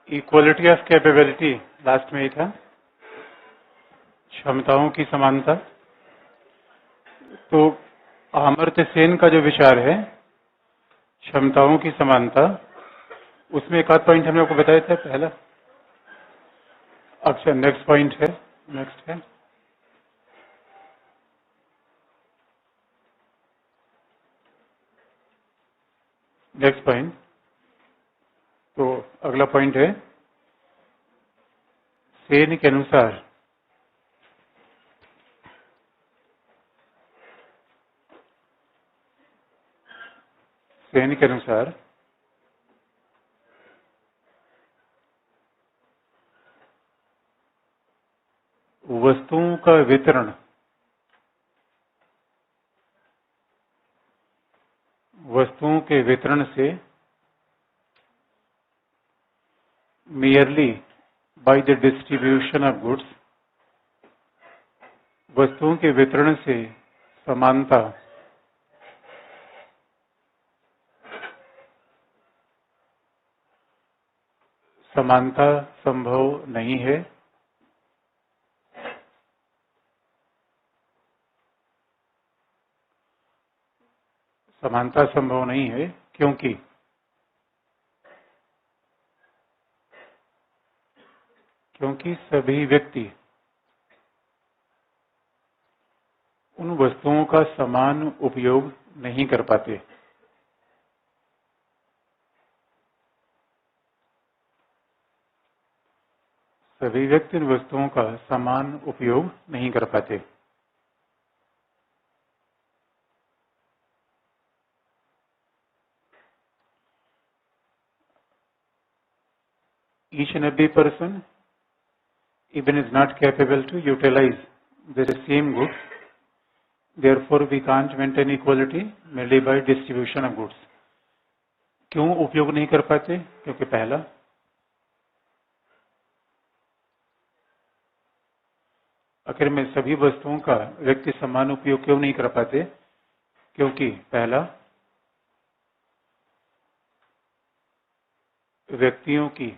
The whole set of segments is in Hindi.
इक्वलिटी ऑफ कैपेबिलिटी लास्ट में ही था, क्षमताओं की समानता। तो अमर्त्य सेन का जो विचार है क्षमताओं की समानता, उसमें एक आध पॉइंट हमने आपको बताया था पहला। अच्छा, नेक्स्ट पॉइंट है, नेक्स्ट है नेक्स्ट पॉइंट। तो अगला पॉइंट है सेन के अनुसार वस्तुओं का वितरण वस्तुओं के वितरण से merely by the distribution of goods, वस्तुओं के वितरण से समानता संभव नहीं है। समानता संभव नहीं है क्योंकि सभी व्यक्ति उन वस्तुओं का समान उपयोग नहीं कर पाते। सभी व्यक्ति उन वस्तुओं का समान उपयोग नहीं कर पाते। Each and every person even is not capable to utilize the same goods. Therefore, we can't maintain equality merely by distribution of goods. क्यों उपयोग नहीं कर पाते? क्योंकि पहला, आखिर में सभी वस्तुओं का व्यक्ति समान उपयोग क्यों नहीं कर पाते? क्योंकि पहला, व्यक्तियों की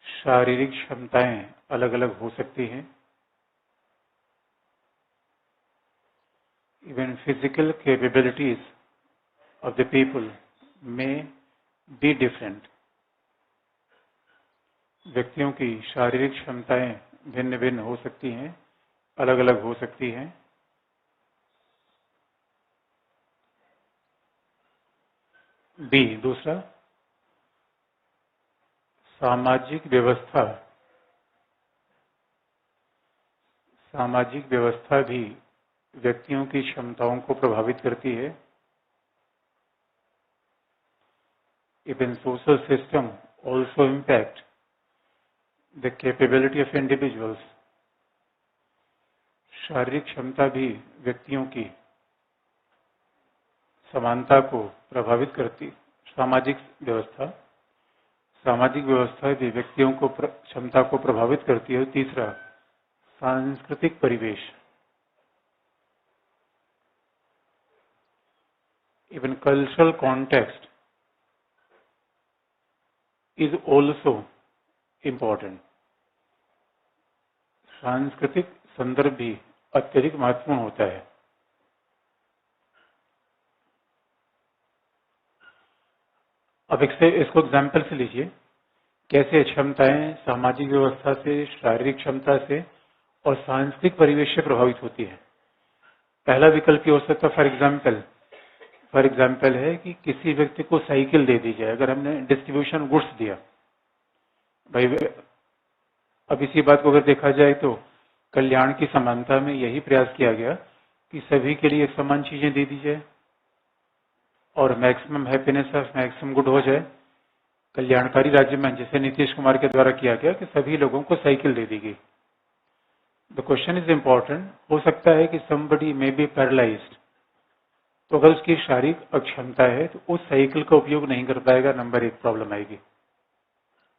शारीरिक क्षमताएं अलग अलग हो सकती हैं। Even physical capabilities of the people may be different. व्यक्तियों की शारीरिक क्षमताएं भिन्न भिन्न हो सकती हैं, अलग अलग हो सकती हैं। बी, दूसरा, सामाजिक व्यवस्था भी व्यक्तियों की क्षमताओं को प्रभावित करती है। Even social system also impact the capability of individuals. शारीरिक क्षमता भी व्यक्तियों की समानता को प्रभावित करती। सामाजिक व्यवस्था भी व्यक्तियों को क्षमता को प्रभावित करती है। तीसरा, सांस्कृतिक परिवेश, even cultural context is also important. सांस्कृतिक संदर्भ भी अत्यधिक महत्वपूर्ण होता है। अब इसको एग्जाम्पल से लीजिए, कैसे क्षमताएं सामाजिक व्यवस्था से, शारीरिक क्षमता से और सांस्कृतिक परिवेश से प्रभावित होती है। पहला विकल्प हो सकता है, फॉर एग्जाम्पल है कि किसी व्यक्ति को साइकिल दे दी जाए। अगर हमने डिस्ट्रीब्यूशन गुड्स दिया, भाई अब इसी बात को अगर देखा जाए तो कल्याण की समानता में यही प्रयास किया गया कि सभी के लिए एक समान चीजें दे दी जाए और maximum happiness of maximum good हो जाए। कल्याणकारी राज्य में जैसे नीतीश कुमार के द्वारा किया गया कि सभी लोगों को साइकिल दे दी गई। The question is important. हो सकता है कि somebody may be paralyzed, तो अगर उसकी शारीरिक अक्षमता है तो उस साइकिल का उपयोग नहीं कर पाएगा। नंबर एक प्रॉब्लम आएगी।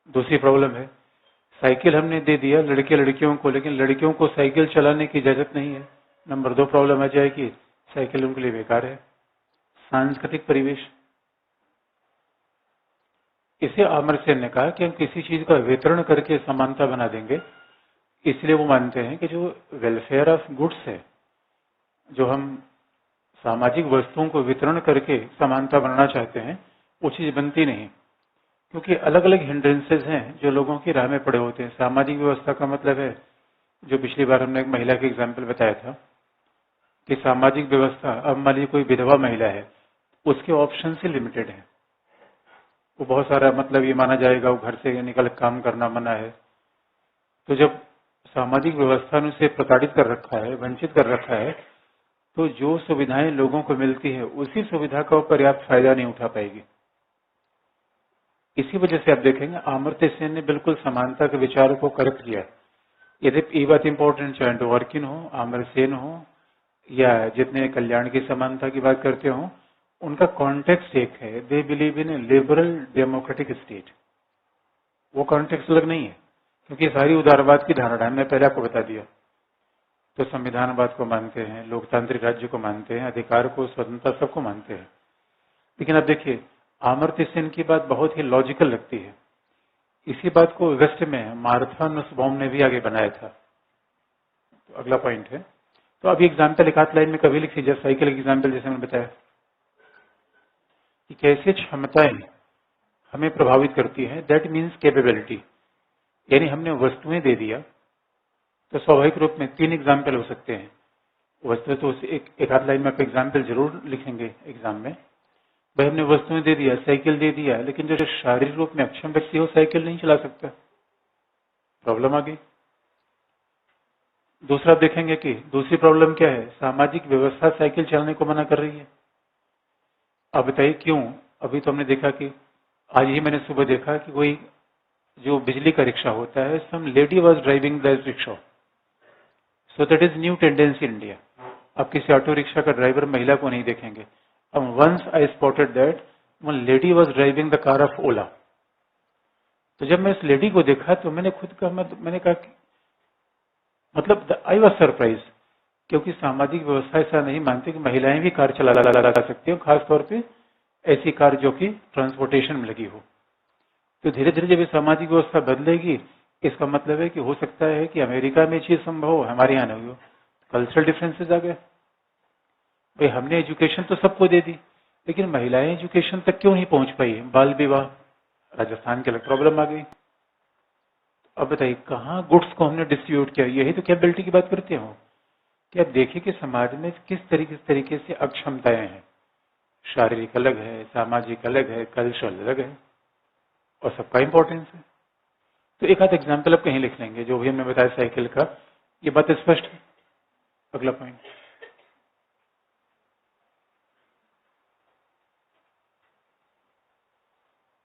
दूसरी प्रॉब्लम है, साइकिल हमने दे दिया लड़के लड़कियों को, लेकिन लड़कियों को साइकिल चलाने की इजाजत नहीं है। नंबर दो प्रॉब्लम आ जाएगी, साइकिल उनके लिए बेकार है। सांस्कृतिक परिवेश, इसे अमर्त्य ने कहा कि हम किसी चीज का वितरण करके समानता बना देंगे, इसलिए वो मानते हैं कि जो वेलफेयर ऑफ गुड्स है, जो हम सामाजिक वस्तुओं को वितरण करके समानता बनाना चाहते हैं, वो चीज बनती नहीं, क्योंकि अलग अलग हिंड्रेंसेज हैं जो लोगों की राह में पड़े होते हैं। सामाजिक व्यवस्था का मतलब है, जो पिछली बार हमने एक महिला के एग्जाम्पल बताया था, कि सामाजिक व्यवस्था, अब मान लीजिए कोई विधवा महिला है, उसके ऑप्शन से लिमिटेड है। वो बहुत सारा, मतलब ये माना जाएगा वो घर से निकल काम करना मना है। तो जब सामाजिक व्यवस्था ने उसे प्रताड़ित कर रखा है, वंचित कर रखा है, तो जो सुविधाएं लोगों को मिलती है उसी सुविधा का पर्याप्त फायदा नहीं उठा पाएगी। इसी वजह से आप देखेंगे अमर्त्य सेन ने बिल्कुल समानता के विचार को करेक्ट किया। यदि ये बात इंपॉर्टेंट, चाहे डवर्किन हो, अमर्त्य सेन हो, या जितने कल्याण की समानता की बात करते हो, उनका कॉन्टेक्स्ट एक है। They believe in A liberal democratic state. वो कॉन्टेक्स्ट अलग नहीं है, क्योंकि सारी उदारवाद की धारणा मैं पहले आपको बता दिया। तो संविधानवाद को मानते हैं, लोकतांत्रिक राज्य को मानते हैं, अधिकार को, स्वतंत्रता, सबको मानते हैं। लेकिन अब देखिए, अमर्त्य सेन की बात बहुत ही लॉजिकल लगती है। इसी बात को अगस्त में मार्था नुसबाउम ने भी आगे बनाया था। तो अगला पॉइंट है, तो अभी एग्जाम्पल एक आध लाइन में कभी लिख लीजिए। साइकिल एग्जाम्पल जैसे मैंने बताया कि कैसे क्षमताएं हमें प्रभावित करती है। That means capability. यानी हमने वस्तुएं दे दिया, तो स्वाभाविक रूप में 3 एग्जाम्पल हो सकते हैं। वस्तु तो एक आध लाइन में आप एग्जाम्पल जरूर लिखेंगे एग्जाम में। भाई हमने वस्तुएं दे दिया, साइकिल दे दिया, लेकिन जो शारीरिक रूप में अक्षम व्यक्ति हो साइकिल नहीं चला सकता, प्रॉब्लम आ गई। दूसरा देखेंगे कि दूसरी प्रॉब्लम क्या है, सामाजिक व्यवस्था साइकिल चलाने को मना कर रही है। अब बताइए क्यों। अभी तो हमने देखा कि आज ही मैंने सुबह देखा कि कोई जो बिजली का रिक्शा होता है, some lady was driving the rickshaw, so that is new tendency in India. अब किसी ऑटो रिक्शा का ड्राइवर महिला को नहीं देखेंगे। अब once I spotted that one lady was driving the car of Ola. तो जब मैं इस लेडी को देखा तो मैंने खुद कहा, मैंने कहा कि मतलब आई वाज सरप्राइज, क्योंकि सामाजिक व्यवस्था ऐसा नहीं मानती कि महिलाएं भी कार चला सकती हो, खासतौर पे ऐसी कार जो कि ट्रांसपोर्टेशन में लगी हो। तो धीरे धीरे जब ये सामाजिक व्यवस्था बदलेगी, इसका मतलब है कि हो सकता है कि अमेरिका में चीज संभव हो, हमारे यहाँ नहीं हो। कल्चरल डिफरेंसेस आ गए। भाई हमने एजुकेशन तो सबको दे दी, लेकिन महिलाएं एजुकेशन तक क्यों नहीं पहुंच पाई। बाल विवाह, राजस्थान के अलग प्रॉब्लम आ गई। अब बताइए कहाँ गुड्स को हमने डिस्ट्रीब्यूट किया। यही तो कैपेबिलिटी की बात करते हो कि आप देखिए कि समाज में किस तरीके से अक्षमताएं हैं। शारीरिक अलग है, सामाजिक अलग है, कल्चरल अलग है, और सबका इंपॉर्टेंस है। तो एक आध एग्जाम्पल आप कहीं लिख लेंगे, जो भी हमने बताया साइकिल का। ये बात स्पष्ट है। अगला पॉइंट,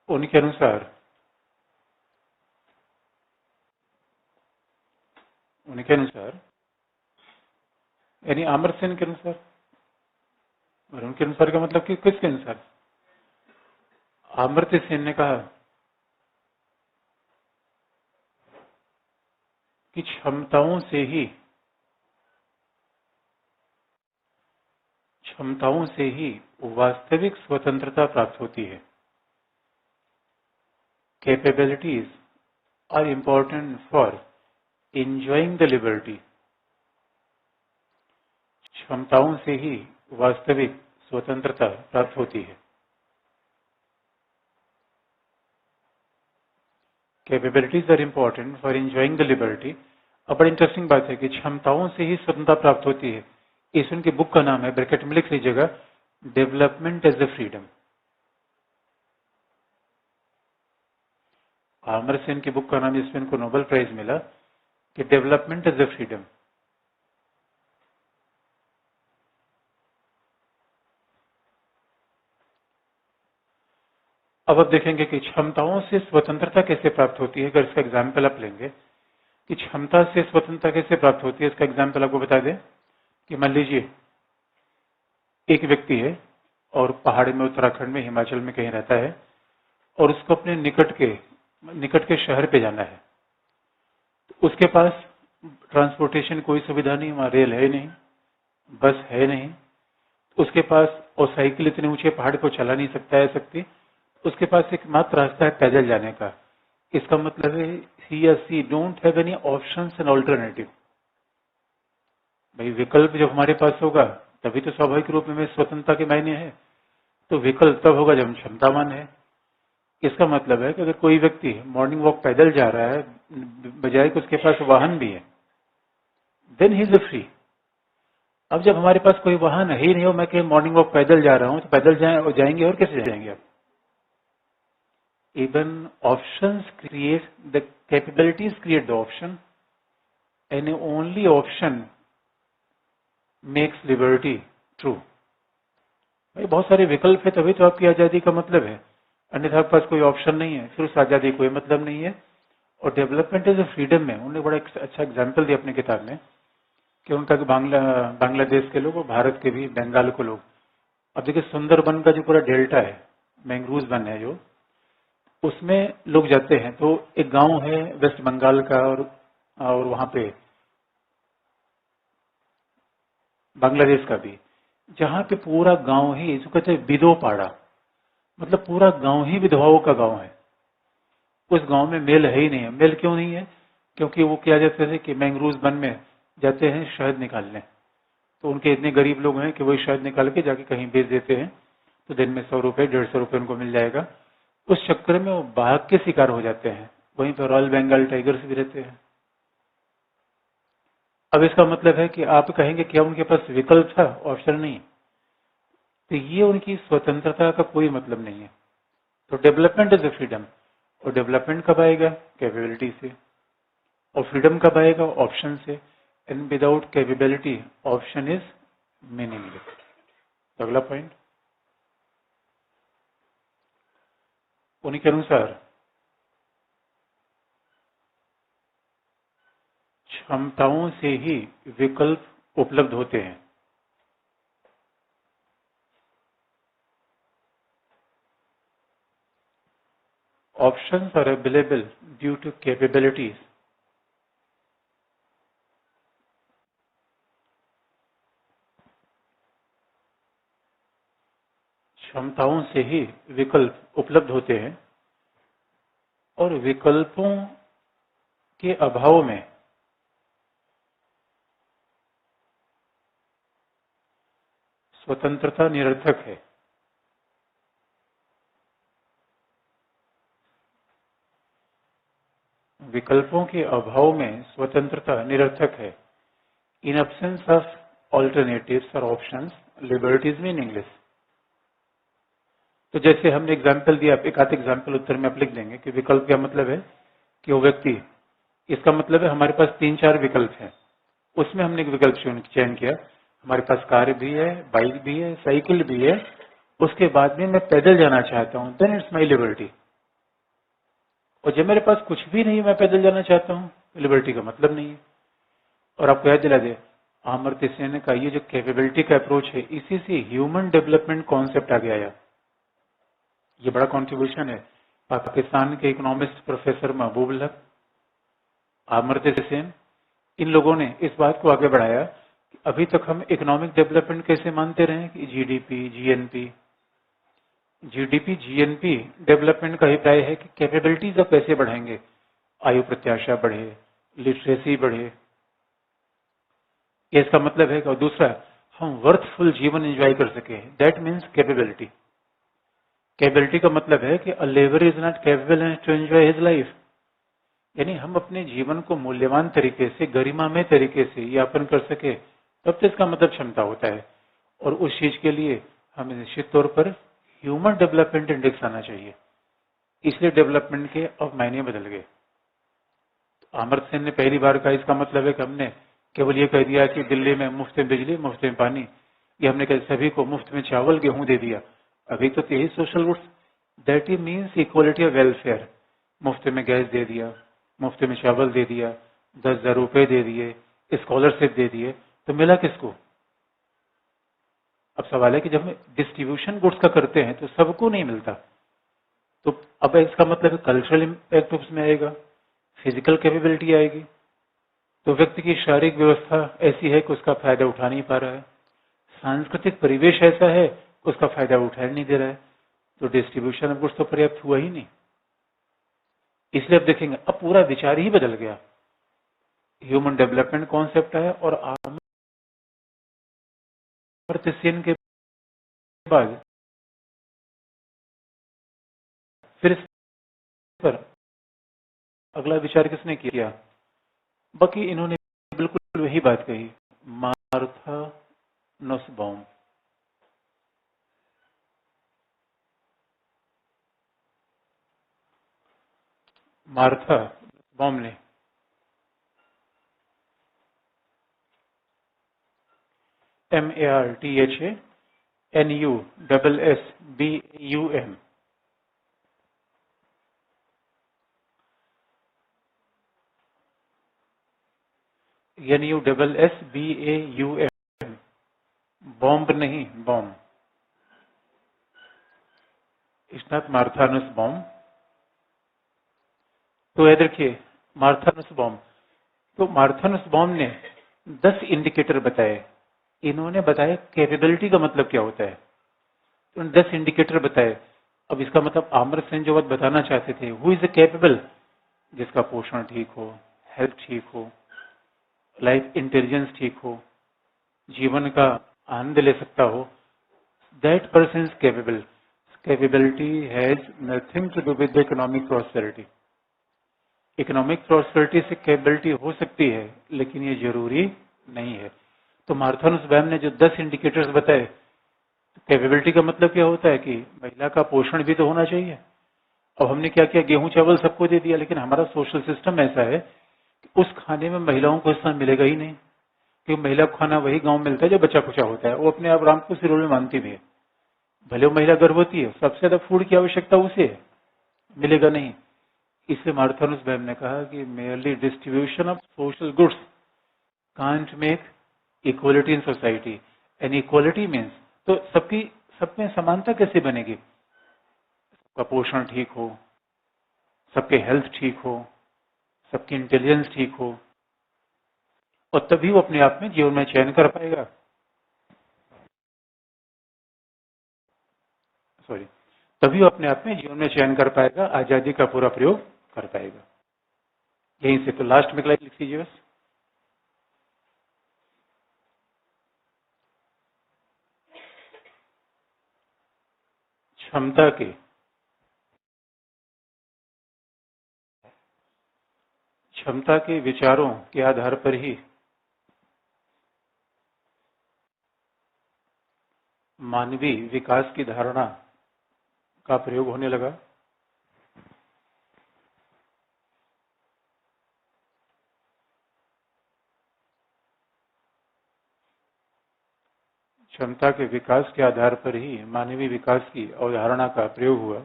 उनके अनुसार यानी अमर्त्य सेन के अनुसार, और उनके अनुसार का मतलब कि किसके अनुसार। अमर्त्य सेन ने कहा कि क्षमताओं से ही वास्तविक स्वतंत्रता प्राप्त होती है। Capabilities are important for enjoying the liberty। क्षमताओं से ही वास्तविक स्वतंत्रता प्राप्त होती है। Capabilities are important for enjoying the liberty। अब बड़ी इंटरेस्टिंग बात है कि क्षमताओं से ही स्वतंत्रता प्राप्त होती है। इस उनकी बुक का नाम है, ब्रैकेट में लिख लीजिएगा, development as a freedom. Amartya Sen की बुक का नाम, जिसमें इनको नोबेल प्राइज मिला, कि डेवलपमेंट एज ए फ्रीडम। अब आप देखेंगे कि क्षमताओं से स्वतंत्रता कैसे प्राप्त होती है। अगर इसका एग्जाम्पल आप लेंगे कि क्षमता से स्वतंत्रता कैसे प्राप्त होती है, इसका एग्जाम्पल आपको बता दें कि मान लीजिए एक व्यक्ति है और पहाड़ में, उत्तराखंड में, हिमाचल में कहीं रहता है, और उसको अपने निकट के शहर पे जाना है। तो उसके पास ट्रांसपोर्टेशन कोई सुविधा नहीं, वहां रेल है नहीं, बस है नहीं, उसके पास, और साइकिल इतने ऊंचे पहाड़ को चला नहीं सकता है सकती, उसके पास एकमात्र रास्ता है पैदल जाने का। इसका मतलब है ही या she don't have any options and alternative. भाई विकल्प जब हमारे पास होगा तभी तो स्वाभाविक रूप में स्वतंत्रता के मायने है। तो विकल्प तब होगा जब हम क्षमतावान है। इसका मतलब है कि अगर कोई व्यक्ति मॉर्निंग वॉक पैदल जा रहा है बजाय कि उसके पास वाहन भी है, देन ही इज फ्री। अब जब हमारे पास कोई वाहन है ही नहीं हो, मैं कहीं मॉर्निंग वॉक पैदल जा रहा हूं, तो पैदल जाएंगे और कैसे जाएंगे आप? Even options create the capabilities create the option and only option makes liberty true। भाई बहुत सारे विकल्प है तभी तो आपकी आजादी का मतलब है, अन्यथा आपके पास कोई ऑप्शन नहीं है फिर उस आजादी कोई मतलब नहीं है। और डेवलपमेंट इज अ फ्रीडम में उन्होंने बड़ा अच्छा एग्जाम्पल दिया अपनी किताब में कि उनका बांग्लादेश के लोग और भारत के भी बंगाल के लोग, अब देखिए सुंदरबन का जो पूरा डेल्टा है, मैंग्रोव वन है जो, उसमें लोग जाते हैं। तो एक गांव है वेस्ट बंगाल का और वहां पे बांग्लादेश का भी, जहां पे पूरा गांव ही जो कहते हैं विधो पाड़ा, मतलब पूरा गांव ही विधवाओं का गांव है। उस गांव में मेल है ही नहीं है। मेल क्यों नहीं है? क्योंकि वो क्या जाते थे कि मैंग्रोव वन में जाते हैं शहद निकालने, तो उनके इतने गरीब लोग हैं कि वही शहद निकाल के जाके कहीं बेच देते हैं, तो दिन में 100 रुपए 150 रुपए उनको मिल जाएगा। उस चक्कर में वो बाघ के शिकार हो जाते हैं। वहीं पर रॉयल बंगाल टाइगर्स भी रहते हैं। अब इसका मतलब है कि आप कहेंगे क्या उनके पास विकल्प था, ऑप्शन नहीं, तो ये उनकी स्वतंत्रता का कोई मतलब नहीं है। तो डेवलपमेंट इज ए फ्रीडम, और डेवलपमेंट कब आएगा? कैपेबिलिटी से, और फ्रीडम कब आएगा? ऑप्शन से। And without capability option is meaningless. अगला पॉइंट, उन्हीं के अनुसार क्षमताओं से ही विकल्प उपलब्ध होते हैं। Options are available due to capabilities. क्षमताओं से ही विकल्प उपलब्ध होते हैं, और विकल्पों के अभाव में स्वतंत्रता निरर्थक है। विकल्पों के अभाव में स्वतंत्रता निरर्थक है। इन एब्सेंस ऑफ ऑल्टरनेटिव्स और ऑप्शंस लिबर्टी इज मीनिंगलेस। तो जैसे हमने एग्जाम्पल दिया, एक आध एग्जाम्पल उत्तर में आप लिख देंगे कि विकल्प क्या मतलब है कि वो व्यक्ति, इसका मतलब है हमारे पास 3-4 विकल्प हैं, उसमें हमने एक विकल्प चयन किया। हमारे पास कार भी है, बाइक भी है, साइकिल भी है, उसके बाद में मैं पैदल जाना चाहता हूं, देन इट्स माई लिबर्टी। और जब मेरे पास कुछ भी नहीं, मैं पैदल जाना चाहता हूं, लिबर्टी का मतलब नहीं है। और आपको याद दिला दे, अमर्त्य सेन का ये जो कैपेबिलिटी का अप्रोच है, इसी से ह्यूमन डेवलपमेंट कॉन्सेप्ट आगे आया। ये बड़ा कंट्रीब्यूशन है पाकिस्तान के इकोनॉमिस्ट प्रोफेसर महबूब हक, अमर्त्य सेन, इन लोगों ने इस बात को आगे बढ़ाया कि अभी तक हम इकोनॉमिक डेवलपमेंट कैसे मानते रहे कि GDP, GNP. GDP, GNP development का अभिप्राय है कि कैपेबिलिटीज अब कैसे बढ़ाएंगे, आयु प्रत्याशा बढ़े, लिटरेसी बढ़े, इसका मतलब है कि, और दूसरा, हम वर्थफुल जीवन एंजॉय कर सके, दैट मीन्स कैपेबिलिटी। कैपेबिलिटी का मतलब है कि a labour is not capable to enjoy his life, यानी हम अपने जीवन को मूल्यवान तरीके से, गरिमामय तरीके से यापन कर सके, तब तो इसका मतलब क्षमता होता है। और उस चीज के लिए हमें निश्चित तौर पर ह्यूमन डेवलपमेंट इंडेक्स आना चाहिए। इसलिए डेवलपमेंट के अब मायने बदल गए। अमर्त्य सेन ने पहली बार कहा, इसका मतलब है कि हमने केवल ये कह दिया कि दिल्ली में मुफ्त में बिजली, मुफ्त में पानी, ये हमने कहा सभी को मुफ्त में चावल गेहूं दे दिया। अभी तो यही social goods, that he means equality of welfare. मुफ्त में गैस दे दिया, मुफ्त में चावल दे दिया, 10,000 रुपए दे दिए, स्कॉलरशिप दे दिए, तो मिला किसको? अब सवाल है कि जब हम डिस्ट्रीब्यूशन गुड्स का करते हैं तो सबको नहीं मिलता, तो अब इसका मतलब कल्चरल इम्पैक्ट उसमें आएगा, फिजिकल कैपेबिलिटी आएगी। तो व्यक्ति की शारीरिक व्यवस्था ऐसी है कि उसका फायदा उठा नहीं पा रहा है, सांस्कृतिक परिवेश ऐसा है उसका फायदा उठा नहीं दे रहा है, तो डिस्ट्रीब्यूशन ऑफ गुड्स तो पर्याप्त हुआ ही नहीं। इसलिए अब देखेंगे, अब पूरा विचार ही बदल गया। ह्यूमन डेवलपमेंट कॉन्सेप्ट है और अमर्त्य सेन के बाद फिर इस पर अगला विचार किसने किया? बाकी इन्होंने बिल्कुल वही बात कही, मार्था नुसबाउम। मार्था नुसबाउम ने MARTHANUSSBAUM NUSSBAUM, बॉम्ब नहीं, bomb. It's not Martha Nussbaum. तो याद रखिए, मार्था नुसबाउम। तो मार्था नुसबाउम ने 10 इंडिकेटर बताए। इन्होंने बताया कैपेबिलिटी का मतलब क्या होता है, तो 10 इंडिकेटर बताए। अब इसका मतलब अमर्त्य सेन जो बात बताना चाहते थे, हु इज ए कैपेबल, जिसका पोषण ठीक हो, हेल्थ ठीक हो, लाइफ इंटेलिजेंस ठीक हो, जीवन का आनंद ले सकता हो, that person is capable. Capability has nothing to do with economic prosperity. Economic prosperity से कैपेबिलिटी हो सकती है, लेकिन ये जरूरी नहीं है। तो मार्था नुसबाउम ने जो 10 इंडिकेटर्स बताए, कैपेबिलिटी का मतलब क्या होता है कि महिला का पोषण भी तो होना चाहिए। अब हमने क्या किया, गेहूं चावल सबको दे दिया, लेकिन हमारा सोशल सिस्टम ऐसा है कि उस खाने में महिलाओं को स्थान मिलेगा ही नहीं। क्योंकि महिला को खाना वही गांव मिलता है जो बचा खुचा होता है, वो अपने आप राम को सिरोल में मानती भी है। भले वो महिला गर्भवती है, सबसे ज्यादा फूड की आवश्यकता उसे है, मिलेगा नहीं। इसलिए मार्था नुसबाउम ने कहा कि merely distribution of social goods can't make equality in society. And equality means, तो सबकी सब में समानता कैसे बनेगी? सबका पोषण ठीक हो, सबके हेल्थ ठीक हो, सबकी इंटेलिजेंस ठीक हो, और तभी वो अपने आप में जीवन में चयन कर पाएगा। सॉरी, तभी वो अपने आप में जीवन में चयन कर पाएगा, आजादी का पूरा प्रयोग कर पाएगा। यहीं से तो लास्ट में लाइक लिख लीजिए बस। क्षमता के विचारों के आधार पर ही मानवीय विकास की धारणा का प्रयोग होने लगा। क्षमता के विकास के आधार पर ही मानवीय विकास की अवधारणा का प्रयोग हुआ।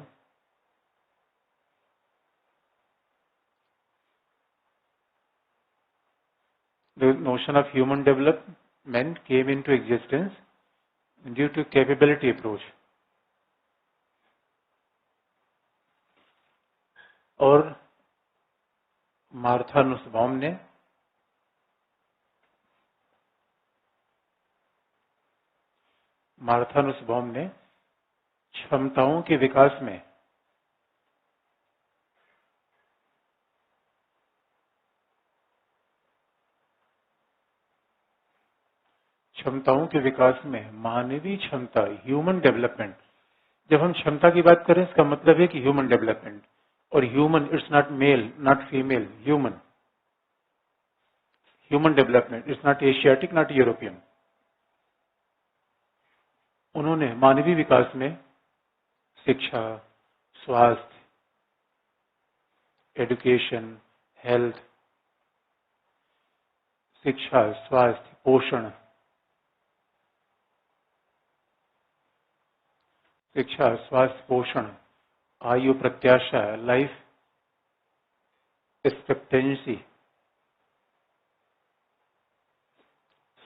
The notion of human development came into existence due to capability approach. और मार्था नुसबाउम ने क्षमताओं के विकास में मानवीय क्षमता, ह्यूमन डेवलपमेंट। जब हम क्षमता की बात करें, इसका मतलब है कि ह्यूमन डेवलपमेंट। और human, it's not male not female, human development, it's not Asiatic not European. उन्होंने मानवीय विकास में शिक्षा, स्वास्थ्य, एजुकेशन, हेल्थ, शिक्षा, स्वास्थ्य, पोषण, शिक्षा, स्वास्थ्य, पोषण, आयु प्रत्याशा, लाइफ एक्सपेक्टेंसी,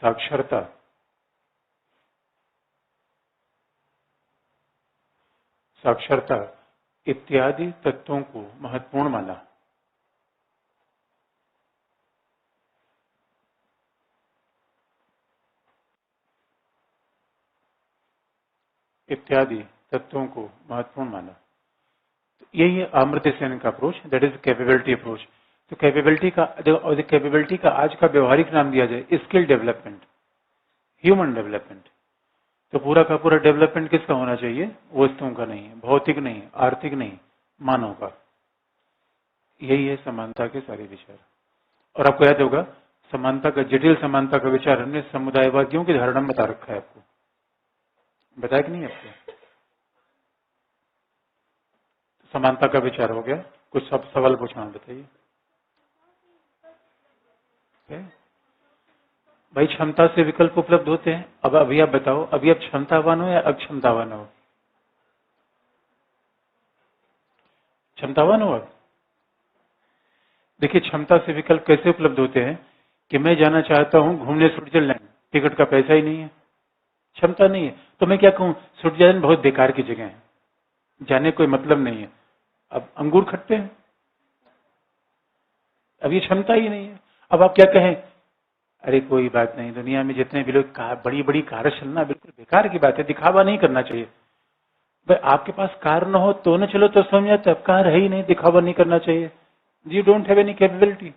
साक्षरता, इत्यादि तत्वों को महत्वपूर्ण माना। इत्यादि तत्वों को महत्वपूर्ण माना। तो यही है अमर्त्य सेन का approach, that is capability approach. तो कैपेबिलिटी का आज का व्यवहारिक नाम दिया जाए स्किल डेवलपमेंट, ह्यूमन डेवलपमेंट। तो पूरा का पूरा डेवलपमेंट किसका होना चाहिए? वस्तुओं का नहीं है, भौतिक नहीं, आर्थिक नहीं, मानव का। यही है समानता के सारे विचार। और आपको याद होगा समानता का, जटिल समानता का विचार हमने समुदायवादियों की धारणा में बता रखा है, आपको बताया कि नहीं आपको? समानता का विचार हो गया। कुछ सब सवाल पूछना, बताइए भाई। क्षमता से विकल्प उपलब्ध होते हैं। अब अभी आप बताओ, अभी आप क्षमतावान हो या अक्षमतावान हो? क्षमतावान हो आप? देखिए क्षमता से विकल्प कैसे उपलब्ध होते हैं कि मैं जाना चाहता हूं घूमने स्विट्जरलैंड, टिकट का पैसा ही नहीं है, क्षमता नहीं है, तो मैं क्या कहूं स्विट्जरलैंड बहुत बेकार की जगह है, जाने कोई मतलब नहीं है। अब अंगूर खट्टे हैं, अब ये क्षमता ही नहीं है। अब आप क्या कहें, अरे कोई बात नहीं, दुनिया में जितने भी लोग बड़ी बड़ी कार चलना बिल्कुल बेकार की बात है, दिखावा नहीं करना चाहिए। भाई आपके पास कार ना हो तो न चलो तो समझ जाते, अब कार है ही नहीं, दिखावा नहीं करना चाहिए। You don't have any capability.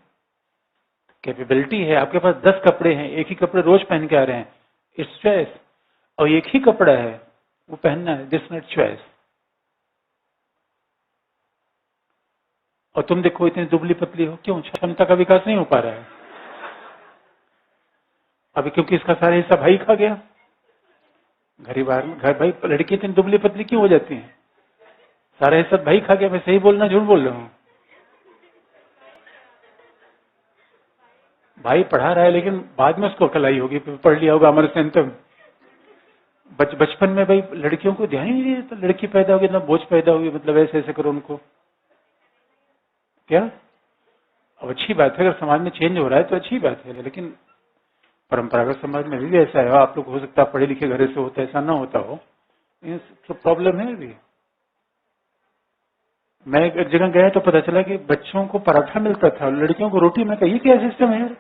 Capability है आपके पास 10 कपड़े हैं, एक ही कपड़े रोज पहन के आ रहे हैं, इट्स चॉइस। और एक ही कपड़ा है वो पहनना है, दिस नॉट चॉइस। और तुम देखो इतनी दुबली पतली हो, क्यों? क्षमता का विकास नहीं हो पा रहा है अभी, क्योंकि इसका सारा हिस्सा भाई खा गया। घर घर भाई, लड़की इतनी दुबली पतली क्यों हो जाती है? सारा हिस्सा भाई खा गया। मैं सही बोलना झूठ बोल रहा हूँ? भाई पढ़ा रहा है लेकिन बाद में उसको अकल आई होगी, पढ़ लिया होगा अमर सेन तक। बचपन में भाई लड़कियों को ध्यान ही नहीं देता, लड़की पैदा होगी इतना बोझ पैदा होगी, मतलब ऐसे ऐसे करो उनको क्या। अब अच्छी बात है अगर समाज में चेंज हो रहा है तो अच्छी बात है, लेकिन परंपरागत समाज में भी ऐसा है। आप लोग हो सकता है पढ़े लिखे घर से होता है, ऐसा ना होता हो, तो प्रॉब्लम है अभी। मैं एक जगह गया तो पता चला कि बच्चों को पराठा मिलता था, लड़कियों को रोटी। मैं कहा ये क्या सिस्टम है यार,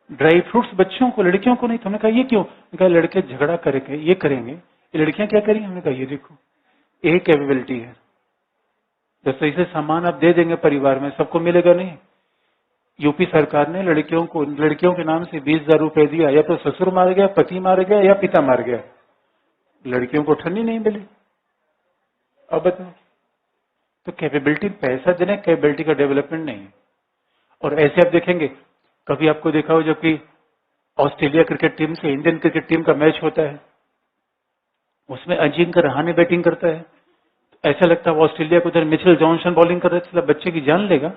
ड्राई फ्रूट्स बच्चों को, लड़कियों को नहीं। तो हमने कहा ये क्यों? मैंने कहा लड़के झगड़ा करेंगे, ये करेंगे, ये लड़कियां क्या करेंगी? हमने कहा ये देखो, यही कैपेबिलिटी है। तो सही से सामान आप दे देंगे परिवार में, सबको मिलेगा नहीं। यूपी सरकार ने लड़कियों के नाम से 20,000 रुपए दिया, या तो ससुर मार गया, पति मार गया, या पिता मार गया, लड़कियों को ठन्नी नहीं मिली। अब बताओ, तो कैपेबिलिटी पैसा देना, कैपेबिलिटी का डेवलपमेंट नहीं है। और ऐसे आप देखेंगे, कभी आपको देखा हो जबकि ऑस्ट्रेलिया क्रिकेट टीम से इंडियन क्रिकेट टीम का मैच होता है, उसमें अजिंक्य रहाणे बैटिंग करता है, तो ऐसा लगता है ऑस्ट्रेलिया को उधर मिचेल जॉनसन बॉलिंग कर रहे थे, बच्चे की जान लेगा।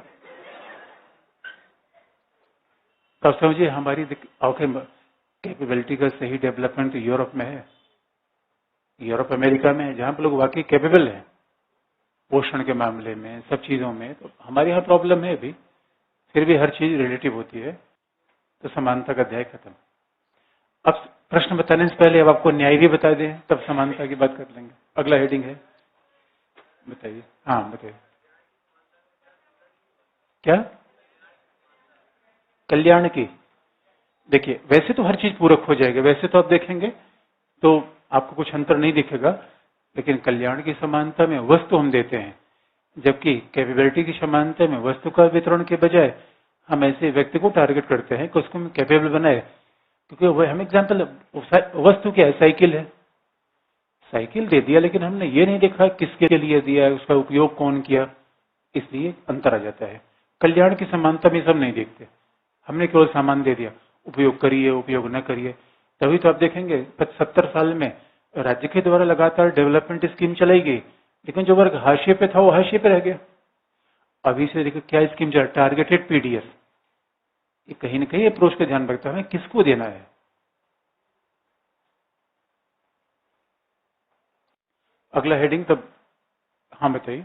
तब समझिए हमारी कैपेबिलिटी का सही डेवलपमेंट तो यूरोप में है, यूरोप अमेरिका में है, जहां पर लोग वाकई कैपेबल है पोषण के मामले में, सब चीजों में। तो हमारे यहाँ प्रॉब्लम है अभी, फिर भी हर चीज रिलेटिव होती है। तो समानता का अध्याय खत्म। अब प्रश्न बताने से पहले अब आपको न्याय भी बता दें, तब समानता की बात कर लेंगे। अगला हेडिंग है, बताइए। हाँ बताइए, क्या कल्याण की? देखिए वैसे तो हर चीज पूरक हो जाएगी, वैसे तो आप देखेंगे तो आपको कुछ अंतर नहीं दिखेगा, लेकिन कल्याण की समानता में वस्तु हम देते हैं, जबकि कैपेबिलिटी की समानता में वस्तु का वितरण के बजाय हम ऐसे व्यक्ति को टारगेट करते हैं कि उसको हम कैपेबल बनाए। क्योंकि वह हम एग्जाम्पल, वस्तु क्या है? साइकिल है, साइकिल दे दिया, लेकिन हमने ये नहीं देखा किसके लिए दिया है, उसका उपयोग कौन किया, इसलिए अंतर आ जाता है। कल्याण की समानता में सब नहीं देखते, हमने केवल सामान दे दिया, उपयोग करिए उपयोग न करिए। तभी तो आप देखेंगे 70 साल में राज्य के द्वारा लगातार डेवलपमेंट स्कीम चलाई गई, लेकिन जो वर्ग हाशिए पे था वो हाशिए पे रह गया। अभी से देखिए क्या स्कीम चल, टारगेटेड पीडीएस। ये कहीं ना कहीं अप्रोच का ध्यान रखता है किसको देना है। अगला हेडिंग तब, हाँ बताइए,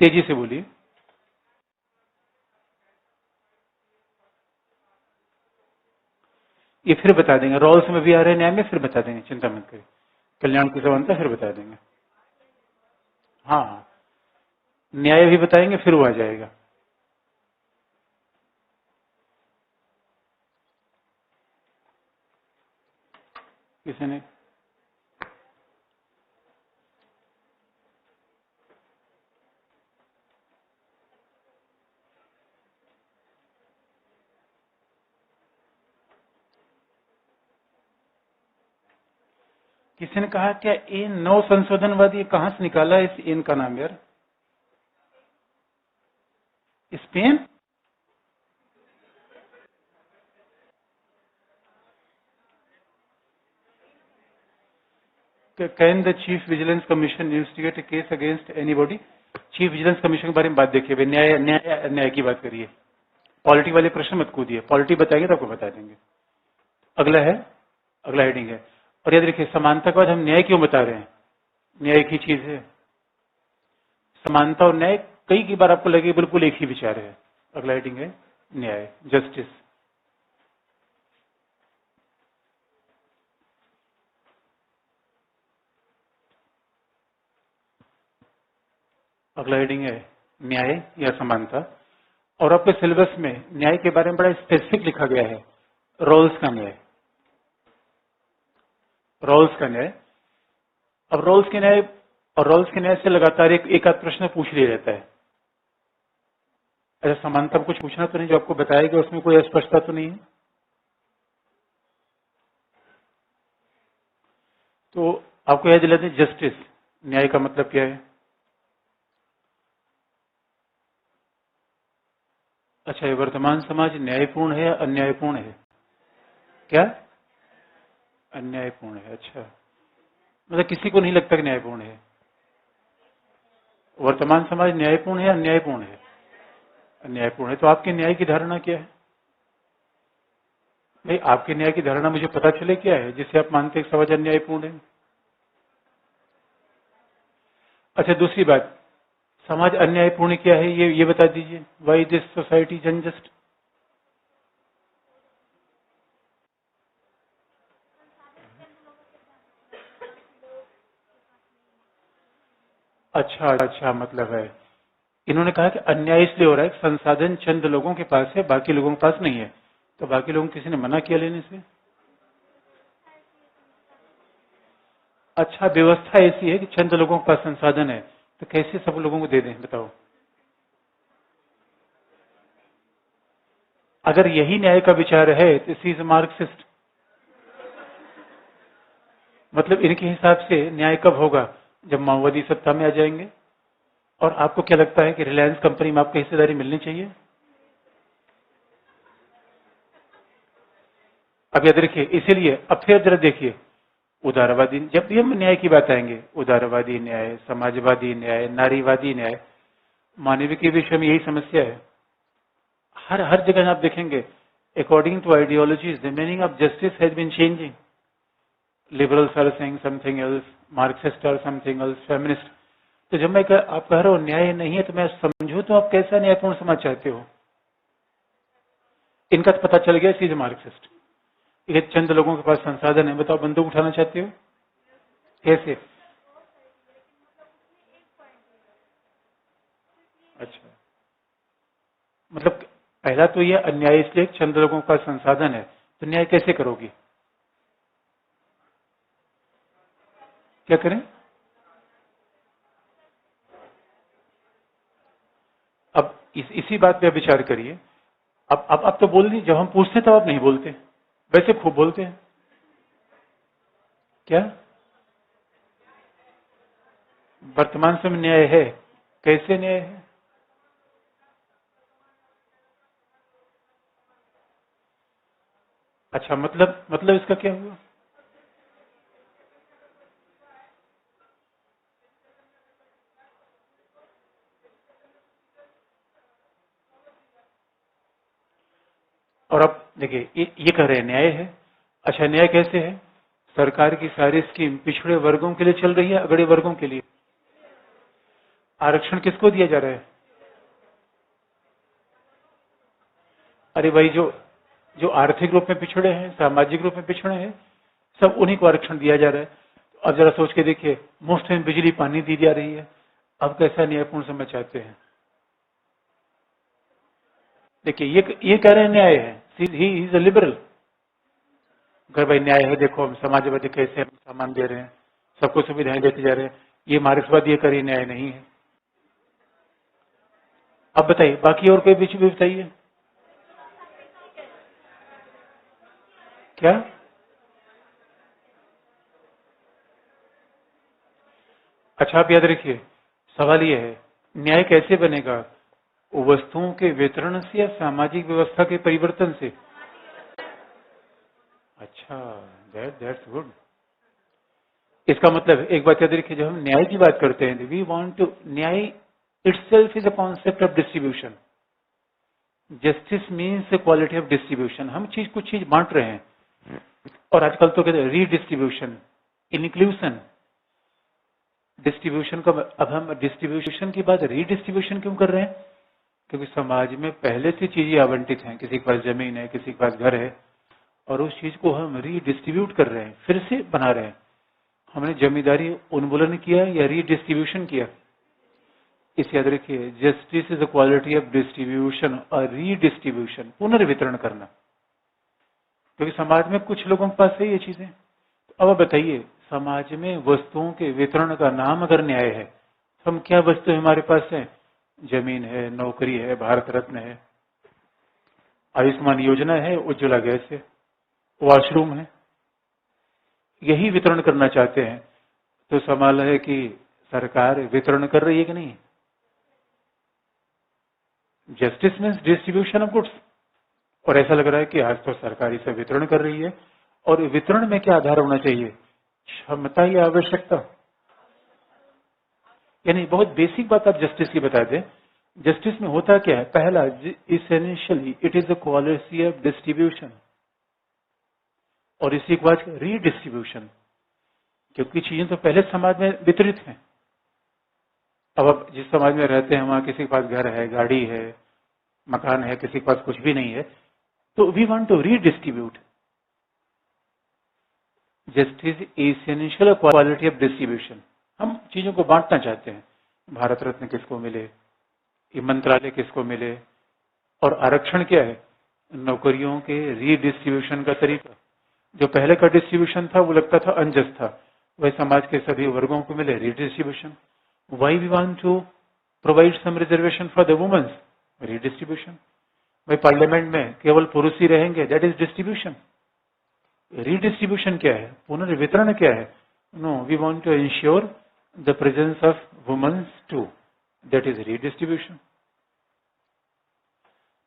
तेजी से बोलिए। ये फिर बता देंगे, रोल्स में भी आ रहे हैं न्याय में, फिर बता देंगे, चिंता मत करिए। कल्याण की समानता फिर बता देंगे। हाँ न्याय भी बताएंगे, फिर वो आ जाएगा। किसी ने किसी ने कहा क्या ये नव संशोधनवादी कहां से निकाला इस इन का नाम यार? Spain? Can the chief vigilance commission investigate A case against anybody? Chief vigilance commission के बारे में बात देखिए, वे न्याय न्याय न्याय की बात करिए। पॉलिटी वाले प्रश्न मत कूदिए, पॉलिटी बताएंगे तो आपको बता देंगे। अगला है, अगला हेडिंग है। और याद रखिए समानता के बाद हम न्याय क्यों बता रहे हैं? न्याय एक ही चीज है। समानता और न्याय कई बार आपको लगे बिल्कुल एक ही विचार है। अगला हेडिंग है न्याय, जस्टिस। अगला हेडिंग है न्याय या समानता। और आपके सिलेबस में न्याय के बारे में बड़ा स्पेसिफिक लिखा गया है, रोल्स का न्याय। रोल्स का न्याय। अब रोल्स के न्याय और रोल्स के न्याय से लगातार एक आध प्रश्न पूछ लिया जाता है। अच्छा, समानता में कुछ पूछना तो नहीं, जो आपको बताया गया उसमें कोई अस्पष्टता तो नहीं है? तो आपको याद दिलाते हैं जस्टिस, न्याय का मतलब क्या है? अच्छा, ये वर्तमान समाज न्यायपूर्ण है या अन्यायपूर्ण है? क्या? अन्यायपूर्ण है। अच्छा, मतलब किसी को नहीं लगता कि न्यायपूर्ण है? वर्तमान समाज न्यायपूर्ण है या अन्यायपूर्ण है? अन्यायपूर्ण है। तो आपके न्याय की धारणा क्या है? नहीं, आपके न्याय की धारणा मुझे पता चले क्या है जिसे आप मानते हैं कि समाज अन्यायपूर्ण है? अच्छा, दूसरी बात, समाज अन्यायपूर्ण क्या है ये बता दीजिए। Why this society is unjust? अच्छा अच्छा, मतलब है इन्होंने कहा कि अन्याय इसलिए हो रहा है कि संसाधन चंद लोगों के पास है, बाकी लोगों के पास नहीं है। तो बाकी लोगों को किसी ने मना किया लेने से? अच्छा, व्यवस्था ऐसी है कि चंद लोगों के पास संसाधन है, तो कैसे सब लोगों को दे दें बताओ? अगर यही न्याय का विचार है तो इसी इज मार्क्सिस्ट। मतलब इनके हिसाब से न्याय कब होगा? जब माओवादी सत्ता में आ जाएंगे। और आपको क्या लगता है कि रिलायंस कंपनी में आपको हिस्सेदारी मिलनी चाहिए? अब याद रखिए, इसीलिए अब फिर जरा देखिए, उदारवादी, जब भी हम न्याय की बात आएंगे, उदारवादी न्याय, समाजवादी न्याय, नारीवादी न्याय, मानवीय के विषय में यही समस्या है। हर हर जगह आप देखेंगे, according to ideologies the meaning of justice has been changing. Liberals are saying something else, Marxist are something else, feminist. तो जब आप कह रहे हो न्याय नहीं है, तो मैं समझू तो आप कैसा न्यायपूर्ण समाज चाहते हो? इनका तो पता चल गया, सीधे मार्क्सिस्ट। ये चंद लोगों के पास संसाधन है, बताओ बंदूक उठाना चाहते हो कैसे? अच्छा, मतलब पहला तो ये अन्याय इसलिए चंद लोगों का संसाधन है, तो न्याय कैसे करोगी? क्या करें? अब इसी बात पे विचार करिए। अब तो बोल दी, जब हम पूछते तब आप नहीं बोलते, वैसे खूब बोलते हैं। क्या वर्तमान समय न्याय है? कैसे न्याय है? अच्छा, मतलब इसका क्या हुआ? और अब देखिए, ये कह रहे हैं न्याय है। अच्छा, न्याय कैसे है? सरकार की सारी स्कीम पिछड़े वर्गों के लिए चल रही है, अगड़े वर्गों के लिए? आरक्षण किसको दिया जा रहा है? अरे भाई, जो जो आर्थिक रूप में पिछड़े हैं, सामाजिक रूप में पिछड़े हैं, सब उन्हीं को आरक्षण दिया जा रहा है। अब जरा सोच के देखिए, मुफ्त में बिजली पानी दी जा रही है, अब कैसा न्यायपूर्ण समझ चाहते हैं? देखिए, ये कह रहे हैं न्याय है, ही इज अ लिबरल। अगर भाई न्याय है, देखो हम समाजवादी कैसे हम सामान दे रहे हैं, सबको सुविधाएं देते जा रहे हैं, ये मार्क्सवादी ये करे न्याय नहीं है। अब बताइए, बाकी और कोई बीच भी बताइए। क्या? अच्छा, आप याद रखिए, सवाल यह है, न्याय कैसे बनेगा? वस्तुओं के वितरण से या सामाजिक व्यवस्था के परिवर्तन से? अच्छा, दैट्स गुड। इसका मतलब एक बात याद रखिए, जब हम न्याय की बात करते हैं, वी वांट टू, न्याय itself is a concept of distribution. Justice means quality of distribution. हम कुछ चीज बांट रहे हैं, और आजकल तो कहते हैं रीडिस्ट्रीब्यूशन, इंक्लूशन, डिस्ट्रीब्यूशन का। अब हम डिस्ट्रीब्यूशन की बात रीडिस्ट्रीब्यूशन क्यों कर रहे हैं? क्योंकि समाज में पहले से चीजें आवंटित हैं, किसी के पास जमीन है, किसी के पास घर है, और उस चीज को हम रीडिस्ट्रीब्यूट कर रहे हैं, फिर से बना रहे हैं। हमने जमींदारी उन्मूलन किया या रीडिस्ट्रीब्यूशन किया? इस याद रखिए, justice is the quality of distribution और रीडिस्ट्रीब्यूशन, पुनर्वितरण करना। क्योंकि समाज में कुछ लोगों के पास है ये चीजें। अब आप बताइए, समाज में वस्तुओं के वितरण का नाम अगर न्याय है, तो हम क्या वस्तु हमारे पास है? जमीन है, नौकरी है, भारत रत्न है, आयुष्मान योजना है, उज्ज्वला गैस है, वॉशरूम है, यही वितरण करना चाहते हैं। तो सवाल है कि सरकार वितरण कर रही है कि नहीं? Justice means distribution of goods, और ऐसा लग रहा है कि आज तो सरकार इसे वितरण कर रही है। और वितरण में क्या आधार होना चाहिए? क्षमता या आवश्यकता? यानी बहुत बेसिक बात आप जस्टिस की बता दें। जस्टिस में होता क्या है? पहला, essentially it is the quality of distribution, और इसी के बाद रीडिस्ट्रीब्यूशन, क्योंकि चीजें तो पहले समाज में वितरित हैं। अब आप जिस समाज में रहते हैं, वहां किसी के पास घर है, गाड़ी है, मकान है, किसी के पास कुछ भी नहीं है, तो we want to redistribute. Justice essential quality of distribution, हम चीजों को बांटना चाहते हैं। भारत रत्न किसको मिले, ये मंत्रालय किसको मिले, और आरक्षण क्या है? नौकरियों के रीडिस्ट्रीब्यूशन का तरीका। जो पहले का डिस्ट्रीब्यूशन था वो लगता था अनजस्ट था, वह समाज के सभी वर्गों को मिले, redistribution. Why we want to provide some reservation for the women's, redistribution. भाई पार्लियामेंट में केवल पुरुष ही रहेंगे, दैट इज डिस्ट्रीब्यूशन। रीडिस्ट्रीब्यूशन क्या है? पुनर्वितरण क्या है? No, we want to ensure the presence of women's too, that is redistribution.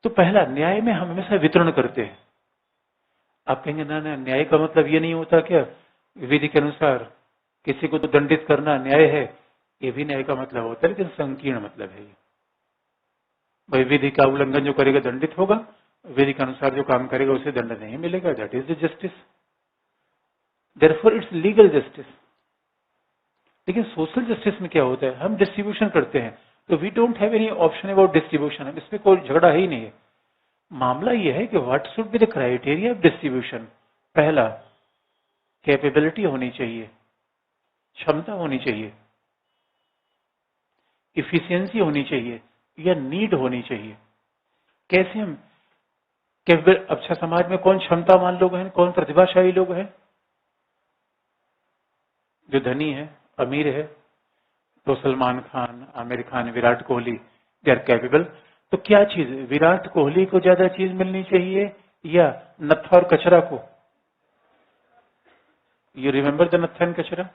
तो पहला, न्याय में हम हमेशा वितरण करते हैं। आप कहेंगे ना ना, न्याय का मतलब ये नहीं होता क्या विधि के अनुसार किसी को तो दंडित करना न्याय है? ये भी न्याय का मतलब होता है, लेकिन संकीर्ण मतलब है ये। भाई विधि का उल्लंघन जो करेगा दंडित होगा, विधि के अनुसार जो काम करेगा उसे दंड नहीं मिलेगा, that is the justice. Therefore it's legal justice. लेकिन सोशल जस्टिस में क्या होता है? हम डिस्ट्रीब्यूशन करते हैं, तो we don't have any option about distribution, इसमें कोई झगड़ा है ही नहीं है। मामला यह है कि what should be the criteria of distribution. पहला, कैपेबिलिटी होनी चाहिए, क्षमता होनी चाहिए, इफिशियंसी होनी चाहिए, या नीड होनी चाहिए। कैसे हम कैपेबल? अच्छा, समाज में कौन क्षमतावान लोग हैं, कौन प्रतिभाशाली लोग हैं? जो धनी है, अमीर है, तो Salman Khan, Aamir Khan, Virat Kohli, they are capable. तो क्या चीज, विराट कोहली को ज्यादा चीज मिलनी चाहिए या नत्था और कचरा को? You remember the Nattha and कचरा?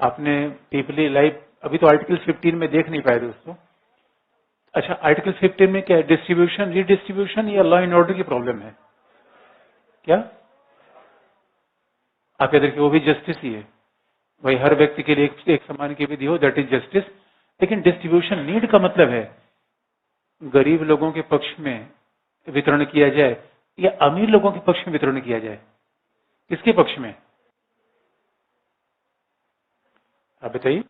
आपने पीपली लाइव अभी तो आर्टिकल 15 में देख नहीं पाए दोस्तों। अच्छा, आर्टिकल 15 में क्या है? डिस्ट्रीब्यूशन, रीडिस्ट्रीब्यूशन या लॉ एंड ऑर्डर की प्रॉब्लम है क्या? आप याद रखिए, वो भी जस्टिस ही है। भाई हर व्यक्ति के लिए एक समान की विधि हो, दैट इज जस्टिस। लेकिन डिस्ट्रीब्यूशन नीड का मतलब है गरीब लोगों के पक्ष में वितरण किया जाए या अमीर लोगों के पक्ष में वितरण किया जाए? किसके पक्ष में? आप बताइए।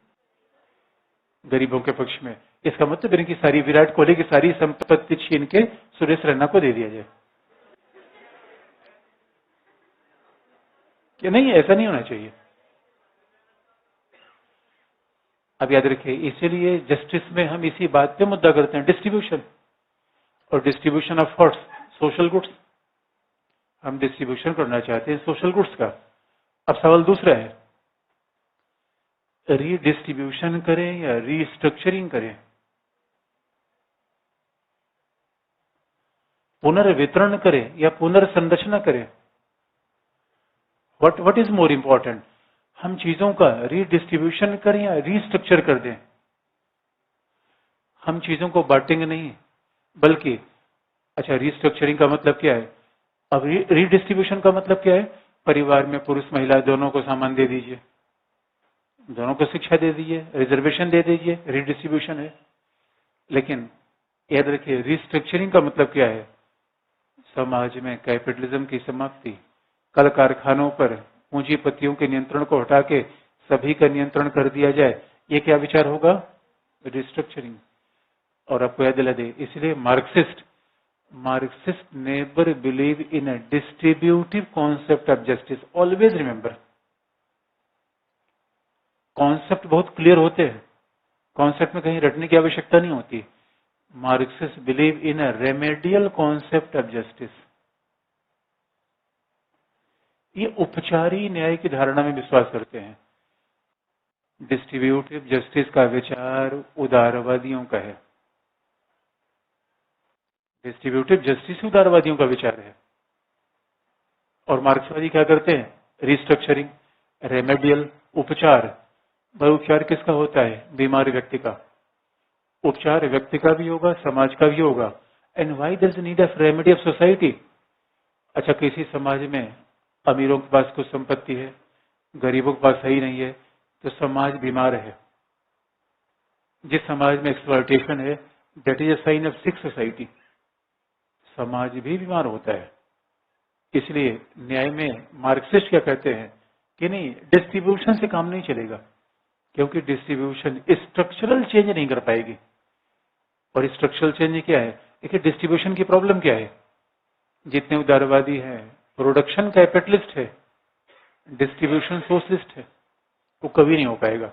गरीबों के पक्ष में। इसका मतलब इनकी सारी, विराट कोहली की सारी संपत्ति छीन के सुरेश रैना को दे दिया जाए? कि नहीं, ऐसा नहीं होना चाहिए। अब याद रखिए, इसीलिए जस्टिस में हम इसी बात पे मुद्दा करते हैं, डिस्ट्रीब्यूशन। और distribution of what's? Social goods. हम डिस्ट्रीब्यूशन करना चाहते हैं सोशल गुड्स का। अब सवाल दूसरा है, रीडिस्ट्रीब्यूशन करें या रीस्ट्रक्चरिंग करें? पुनर्वितरण करें या पुनर्संरचना करें? What is more important? हम चीजों का रीडिस्ट्रीब्यूशन करें या रीस्ट्रक्चर कर दें। हम चीजों को बांटेंगे नहीं, बल्कि अच्छा रीस्ट्रक्चरिंग का मतलब क्या है? अब रीडिस्ट्रीब्यूशन का मतलब क्या है? परिवार में पुरुष महिला दोनों को सामान दे दीजिए, दोनों को शिक्षा दे दीजिए, रिजर्वेशन दे दीजिए, रीडिस्ट्रीब्यूशन है। लेकिन याद रखिए, रीस्ट्रक्चरिंग का मतलब क्या है? समाज में कैपिटलिज्म की समाप्ति, कल कारखानों पर पूंजीपतियों के नियंत्रण को हटा के सभी का नियंत्रण कर दिया जाए, ये क्या विचार होगा? रिस्ट्रक्चरिंग। और आपको याद दिला दे, इसलिए Marxist never believe in a distributive concept of justice. Always remember, concept बहुत क्लियर होते हैं, कॉन्सेप्ट में कहीं रटने की आवश्यकता नहीं होती। Marxist believe in a remedial concept of justice. ये उपचारी न्याय की धारणा में विश्वास करते हैं। डिस्ट्रीब्यूटिव जस्टिस का विचार उदारवादियों का है। डिस्ट्रीब्यूटिव जस्टिस उदारवादियों का विचार है। और मार्क्सवादी क्या करते हैं? रिस्ट्रक्चरिंग, रेमेडियल, उपचार। भाई उपचार किसका होता है? बीमार व्यक्ति का। उपचार व्यक्ति का भी होगा, समाज का भी होगा। And why there is need of remedy of society? अच्छा, किसी समाज में अमीरों के पास कुछ संपत्ति है, गरीबों के पास सही नहीं है, तो समाज बीमार है। जिस समाज में एक्सप्लॉयटेशन है, that is a sign of sick society. समाज भी बीमार होता है। इसलिए न्याय में मार्क्सिस्ट क्या कहते हैं कि नहीं, डिस्ट्रीब्यूशन से काम नहीं चलेगा, क्योंकि डिस्ट्रीब्यूशन स्ट्रक्चरल चेंज नहीं कर पाएगी। और स्ट्रक्चरल चेंज क्या है? देखिए, डिस्ट्रीब्यूशन की प्रॉब्लम क्या है? जितने उदारवादी हैं, प्रोडक्शन कैपिटलिस्ट है, डिस्ट्रीब्यूशन सोशलिस्ट है, वो कभी नहीं हो पाएगा।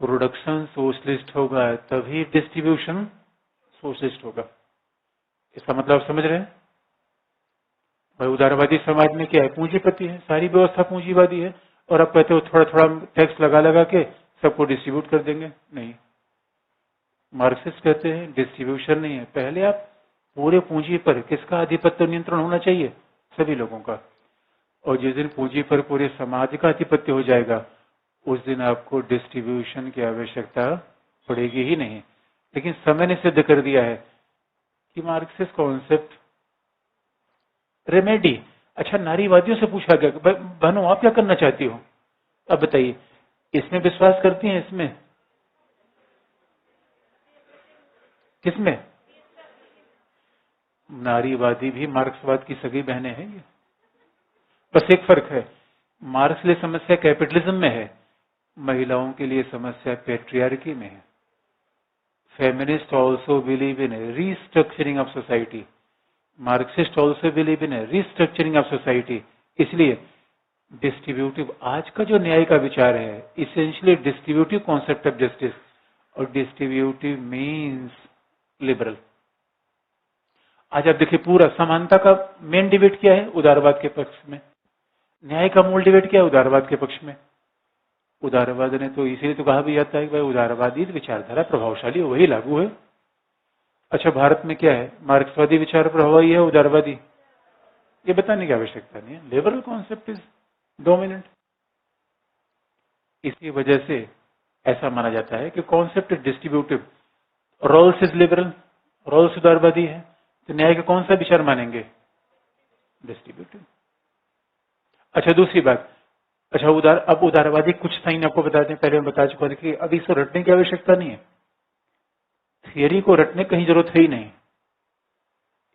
प्रोडक्शन सोशलिस्ट होगा तभी डिस्ट्रीब्यूशन सोशलिस्ट होगा। इसका मतलब समझ रहे हैं? भाई उदारवादी समाज में क्या है? पूंजीपति है, सारी व्यवस्था पूंजीवादी है, और अब कहते हो थोड़ा थोड़ा टैक्स लगा लगा के सबको डिस्ट्रीब्यूट कर देंगे। नहीं, मार्क्सिस्ट कहते हैं डिस्ट्रीब्यूशन नहीं है, पहले आप पूरे पूंजी पर किसका आधिपत्य नियंत्रण होना चाहिए? सभी लोगों का। और जिस दिन पूंजी पर पूरे समाज का आधिपत्य हो जाएगा, उस दिन आपको डिस्ट्रीब्यूशन की आवश्यकता पड़ेगी ही नहीं। लेकिन समय ने सिद्ध कर दिया है कि मार्क्सिस्ट कॉन्सेप्ट रेमेडी। अच्छा, नारीवादियों से पूछा गया, बहनों आप क्या करना चाहती हो? अब बताइए, इसमें विश्वास करती हैं? इसमें किसमें? नारीवादी भी मार्क्सवाद की सगी बहनें हैं ये। बस एक फर्क है, मार्क्स लिए समस्या कैपिटलिज्म में है, महिलाओं के लिए समस्या पेट्रियार्की में है। Feminist also believe in restructuring of society, Marxist also believe in restructuring of society. इसलिए डिस्ट्रीब्यूटिव, आज का जो न्याय का विचार है, essentially distributive concept of justice, और डिस्ट्रीब्यूटिव मीन्स लिबरल। आज आप देखिए, पूरा समानता का मेन डिबेट क्या है? उदारवाद के पक्ष में। न्याय का मूल डिबेट क्या है? उदारवाद के पक्ष में। उदारवाद ने तो इसीलिए तो कहा भी जाता है कि भाई उदारवादी विचारधारा प्रभावशाली है, वही लागू है। अच्छा, भारत में क्या है? मार्क्सवादी विचार प्रभावी है, उदारवादी? ये बताने की आवश्यकता नहीं है। Liberal concept is dominant. इसी वजह से ऐसा माना जाता है कि concept distributive, Rawls is liberal, Rawls उदारवादी है, तो न्याय का कौन सा विचार मानेंगे? डिस्ट्रीब्यूटिव। अच्छा, दूसरी बात, अच्छा अब उदारवादी कुछ साइन आपको बता दें, पहले मैं बता चुका हूं कि अब इसको रटने की आवश्यकता नहीं है। थियरी को रटने की कहीं जरूरत है ही नहीं,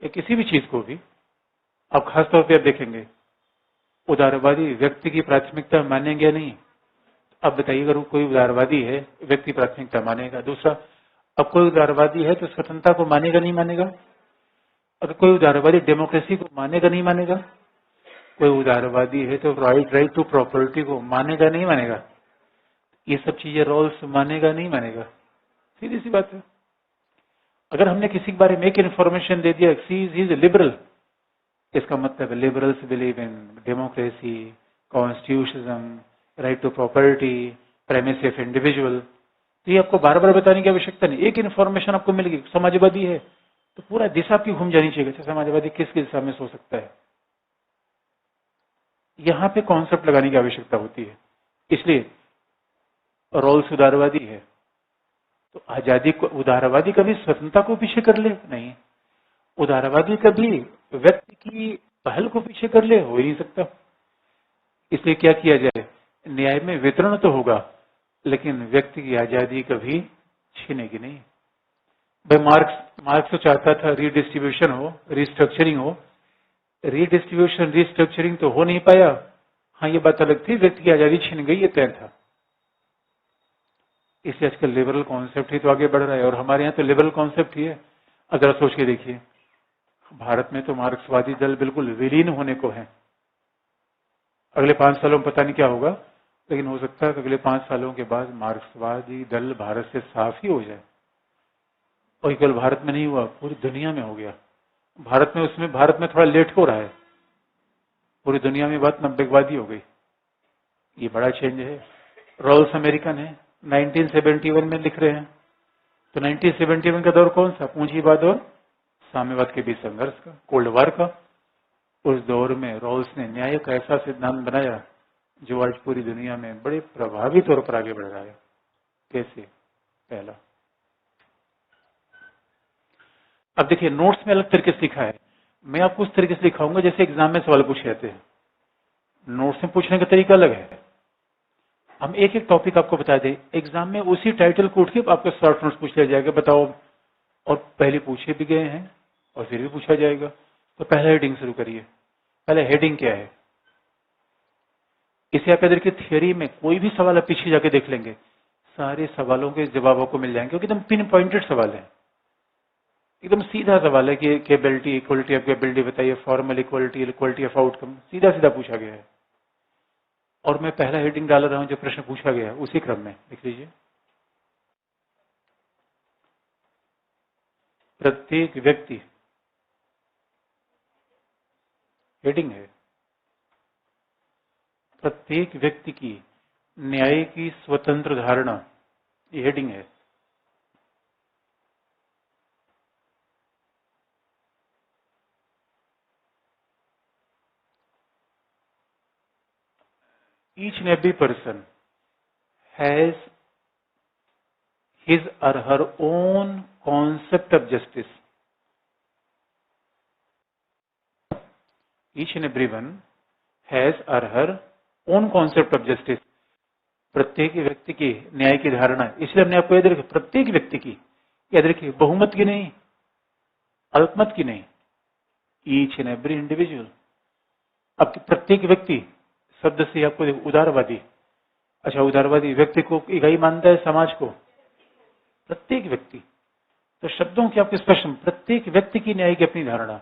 या किसी भी चीज को भी। अब खासतौर पर आप देखेंगे, उदारवादी व्यक्ति की प्राथमिकता मानेंगे या नहीं? अब बताइए, अगर कोई उदारवादी है, व्यक्ति प्राथमिकता मानेगा। दूसरा, अब कोई उदारवादी है तो स्वतंत्रता को मानेगा नहीं मानेगा? अगर कोई उदारवादी डेमोक्रेसी को मानेगा नहीं मानेगा? कोई उदारवादी है तो राइट टू प्रॉपर्टी को मानेगा नहीं मानेगा? ये सब चीजें रोल्स मानेगा नहीं मानेगा? सीधी सी बात है। अगर हमने किसी के बारे में एक इन्फॉर्मेशन दे दिया, सी इज लिबरल, इसका मतलब liberals believe in democracy, constitutionalism, right to property, primacy of individual. तो ये आपको बार बार बताने की आवश्यकता नहीं। एक इन्फॉर्मेशन आपको मिल गई, समाजवादी है तो पूरा दिशा आपकी घूम जानी चाहिए, समाजवादी किस किस दिशा में सो सकता है। यहां पे कॉन्सेप्ट लगाने की आवश्यकता होती है। इसलिए रॉल्स उदारवादी है। तो आजादी को, उदारवादी कभी स्वतंत्रता को पीछे कर ले? नहीं। उदारवादी कभी व्यक्ति की पहल को पीछे कर ले? हो ही नहीं सकता। इसलिए क्या किया जाए, न्याय में वितरण तो होगा लेकिन व्यक्ति की आजादी कभी छीनेगी नहीं। भाई मार्क्स तो चाहता था रीडिस्ट्रीब्यूशन हो, रिस्ट्रक्चरिंग हो। रीडिस्ट्रीब्यूशन रिस्ट्रक्चरिंग तो हो नहीं पाया। हाँ, ये बात अलग थी, व्यक्ति की आजादी छीन गई, ये तय था। इसलिए आजकल लिबरल कॉन्सेप्ट ही तो आगे बढ़ रहा है, और हमारे यहाँ तो लिबरल कॉन्सेप्ट ही है। अगर सोच के देखिए, भारत में तो मार्क्सवादी दल बिल्कुल विलीन होने को है। अगले 5 सालों में पता नहीं क्या होगा, लेकिन हो सकता है कि अगले 5 सालों के बाद मार्क्सवादी दल भारत से साफ ही हो जाए। और केवल भारत में नहीं हुआ, पूरी दुनिया में हो गया। भारत में थोड़ा लेट हो रहा है, पूरी दुनिया में बात नब्बेवादी हो गई। ये बड़ा चेंज है। रॉल्स अमेरिकन है, 1971 में लिख रहे हैं। तो 1971 का दौर कौन सा? पूंजीवाद और साम्यवाद के बीच संघर्ष का, कोल्ड वार का। उस दौर में रॉल्स ने न्याय का ऐसा सिद्धांत बनाया जो आज पूरी दुनिया में बड़े प्रभावी तौर पर आगे बढ़ रहा है। कैसे? पहला, अब देखिए नोट्स में अलग तरीके से लिखा है, मैं आपको उस तरीके से लिखाऊंगा जैसे एग्जाम में सवाल पूछे जाते हैं। नोट्स में पूछने का तरीका अलग है। हम एक एक टॉपिक आपको बता दें, एग्जाम में उसी टाइटल को उठ के आपको शॉर्ट नोट्स पूछ लिया जाएगा, बताओ। और पहले पूछे भी गए हैं और फिर भी पूछा जाएगा। तो पहला हेडिंग शुरू करिए। पहले हेडिंग क्या है, इसे आप याद रखिए। थियोरी में कोई भी सवाल आप पीछे जाके देख लेंगे, सारे सवालों के जवाब आपको मिल जाएंगे, क्योंकि एकदम पिन पॉइंटेड सवाल है। एकदम सीधा सवाल है कि कैपेबिलिटी, इक्वलिटी ऑफ कैपेबिलिटी बताइए, formal equality, equality of outcome, सीधा सीधा पूछा गया है। और मैं पहला हेडिंग डाल रहा हूं जो प्रश्न पूछा गया है, उसी क्रम में लिख लीजिए। प्रत्येक व्यक्ति, हेडिंग है, प्रत्येक व्यक्ति की न्याय की स्वतंत्र धारणा, ये हेडिंग है। Each and every person has his or her own concept of justice. Each and everyone has or her own concept of justice. प्रत्येक व्यक्ति की न्याय की धारणा, इसलिए हमने आपको याद रखा, प्रत्येक व्यक्ति की, याद रखिए, बहुमत की नहीं, अल्पमत की नहीं, ईच एंड एवरी इंडिविजुअल। अब प्रत्येक व्यक्ति शब्द से आपको उदारवादी, अच्छा उदारवादी व्यक्ति को इकाई मानता है, समाज को, प्रत्येक व्यक्ति। तो शब्दों की आपके स्पष्ट, प्रत्येक व्यक्ति की न्याय की अपनी धारणा।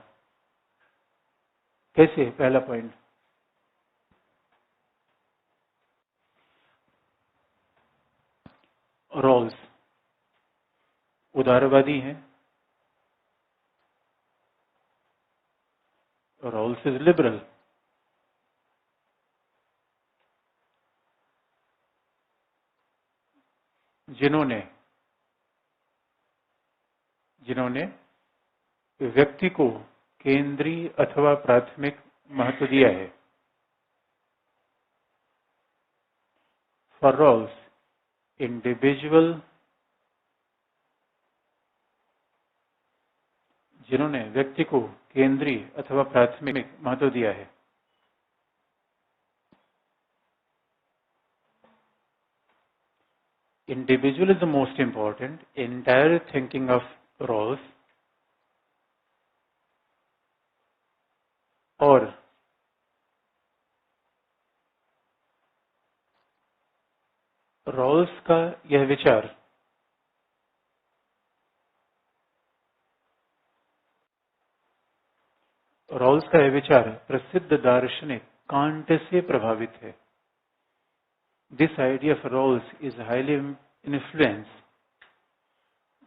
कैसे? पहला पॉइंट, रॉल्स उदारवादी हैं, रॉल्स इज लिबरल। जिन्होंने व्यक्ति को केंद्रीय अथवा प्राथमिक महत्व दिया है। फॉर रॉल्स, इंडिविजुअल, जिन्होंने व्यक्ति को केंद्रीय अथवा प्राथमिक महत्व दिया है। Individual is the most important. Entire thinking of Rawls और रॉल्स का यह विचार प्रसिद्ध दार्शनिक कांट से प्रभावित है। This idea of Rawls is highly influenced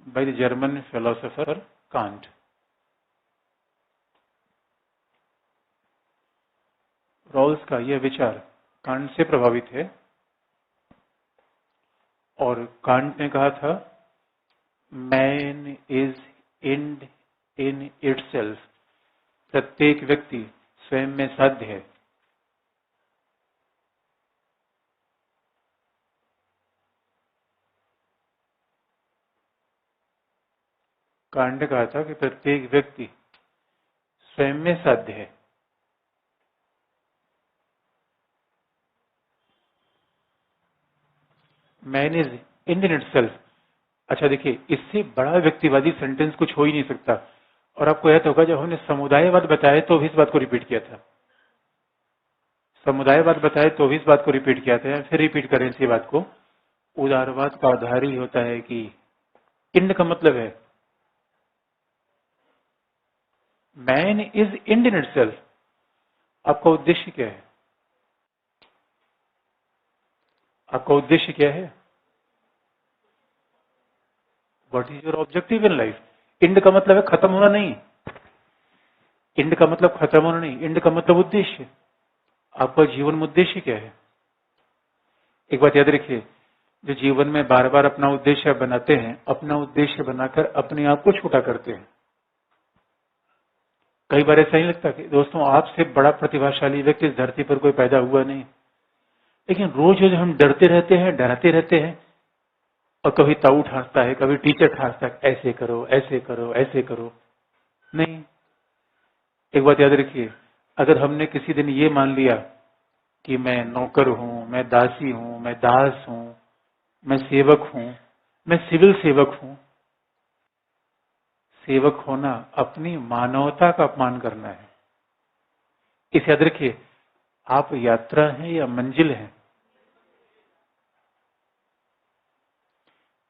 by the German philosopher Kant. Rawls का यह विचार कांट से प्रभावित है, और कांट ने कहा था, man is and in itself, प्रत्येक व्यक्ति स्वयं में साध्य है। कांट ने कहा था कि प्रत्येक व्यक्ति स्वयं में साध्य है। Man is Indian itself. अच्छा देखिए, इससे बड़ा व्यक्तिवादी सेंटेंस कुछ हो ही नहीं सकता। और आपको याद होगा जब हमने समुदायवाद बताया तो भी इस बात को रिपीट किया था। समुदायवाद बताया तो भी इस बात को रिपीट किया था। फिर रिपीट करें इसी बात को। उदारवाद का आधार ही होता है कि इंड का मतलब है मैन इज इंडियन इटसेल्फ। आपका उद्देश्य क्या है? आपका उद्देश्य क्या है? What is your objective in life? End का मतलब है खत्म होना नहीं। इंड का मतलब खत्म होना नहीं, इंड का मतलब उद्देश्य। आपका जीवन में उद्देश्य क्या है? एक बात याद रखिए, जो जीवन में बार बार अपना उद्देश्य बनाते हैं, अपना उद्देश्य बनाकर अपने आप को छोटा करते हैं। कई बार ऐसा नहीं लगता कि दोस्तों आपसे बड़ा प्रतिभाशाली व्यक्ति इस धरती पर कोई पैदा हुआ नहीं। लेकिन रोज रोज हम डरते रहते हैं, डराते रहते हैं। और कभी ताऊ ठासता है, कभी टीचर ठासता है, ऐसे करो, ऐसे करो, ऐसे करो। नहीं, एक बात याद रखिए, अगर हमने किसी दिन ये मान लिया कि मैं नौकर हूं, मैं दासी हूं, मैं दास हूं, मैं सेवक हूं, मैं सिविल सेवक हूं। सेवक होना अपनी मानवता का अपमान करना है। इसे याद रखिए, आप यात्रा हैं या मंजिल हैं।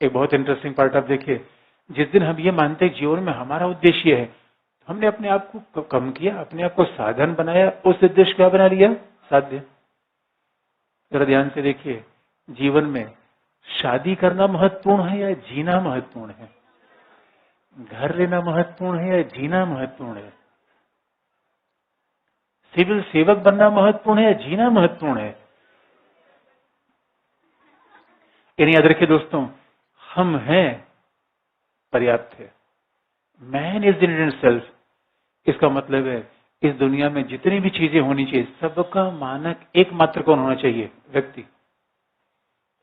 एक बहुत इंटरेस्टिंग पार्ट आप देखिए, जिस दिन हम ये मानते हैं जीवन में हमारा उद्देश्य है, हमने अपने आप को कम किया, अपने आप को साधन बनाया, उस उद्देश्य क्या बना लिया? साध्य। जरा ध्यान से देखिए, जीवन में शादी करना महत्वपूर्ण है या जीना महत्वपूर्ण है? घर लेना महत्वपूर्ण है या जीना महत्वपूर्ण है? सिविल सेवक बनना महत्वपूर्ण है या जीना महत्वपूर्ण है? यानी याद रखिए दोस्तों, हम हैं पर्याप्त है। Man is in self. इसका मतलब है इस दुनिया में जितनी भी चीजें होनी चाहिए, सबका मानक एकमात्र कौन होना चाहिए? व्यक्ति।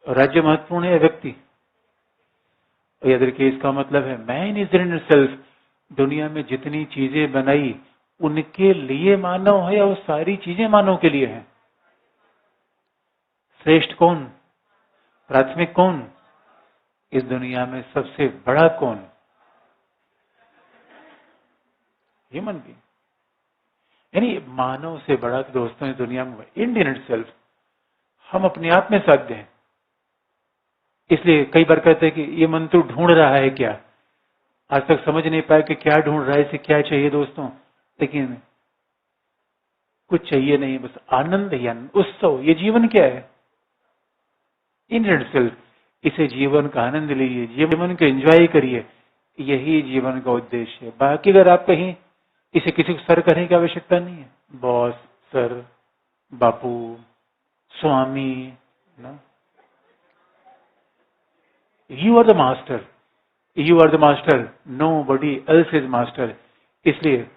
राज्य महत्वपूर्ण है या व्यक्ति? याद रखिए, इसका मतलब है मैन इज इन सेल्फ। दुनिया में जितनी चीजें बनाई उनके लिए मानव है या वो सारी चीजें मानव के लिए हैं? श्रेष्ठ कौन? प्राथमिक कौन? इस दुनिया में सबसे बड़ा कौन? Human being. यानी मानव से बड़ा दोस्तों इस दुनिया में इंडियन इटसेल्फ। हम अपने आप में साध्य हैं। इसलिए कई बार कहते हैं कि ये मन तो ढूंढ रहा है क्या। आज तक समझ नहीं पाया कि क्या ढूंढ रहा है, इसे क्या चाहिए दोस्तों। लेकिन कुछ चाहिए नहीं, बस आनंद ही आनंद, उत्सव। ये जीवन क्या है? Indian itself. इसे जीवन का आनंद लीजिए, जीवन को एंजॉय करिए। यही जीवन का उद्देश्य है। बाकी अगर आप कहीं इसे किसी को सर करने की आवश्यकता नहीं है। बॉस, सर, बापू, स्वामी ना, you are the master. You are the master, nobody else is master. इसलिए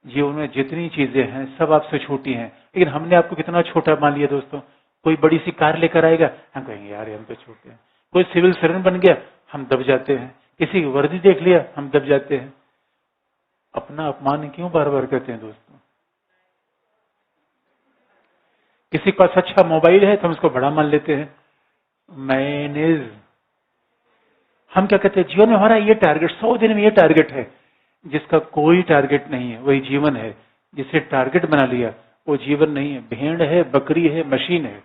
जीवन में जितनी चीजें हैं सब आपसे छोटी हैं, लेकिन हमने आपको कितना छोटा मान लिया दोस्तों। कोई बड़ी सी कार लेकर आएगा, हम कहेंगे यार हम तो छोटे हैं। कोई सिविल सर्वेंट बन गया, हम दब जाते हैं। किसी की वर्दी देख लिया, हम दब जाते हैं। अपना अपमान क्यों बार बार करते हैं दोस्तों? किसी के पास अच्छा मोबाइल है तो हम उसको बड़ा मान लेते हैं। मैनेज। हम क्या कहते हैं, जीवन में हमारा ये टारगेट, 100 दिन में ये टारगेट है। जिसका कोई टारगेट नहीं है वही जीवन है। जिसे टारगेट बना लिया वो जीवन नहीं है, भेड़ है, बकरी है, मशीन है।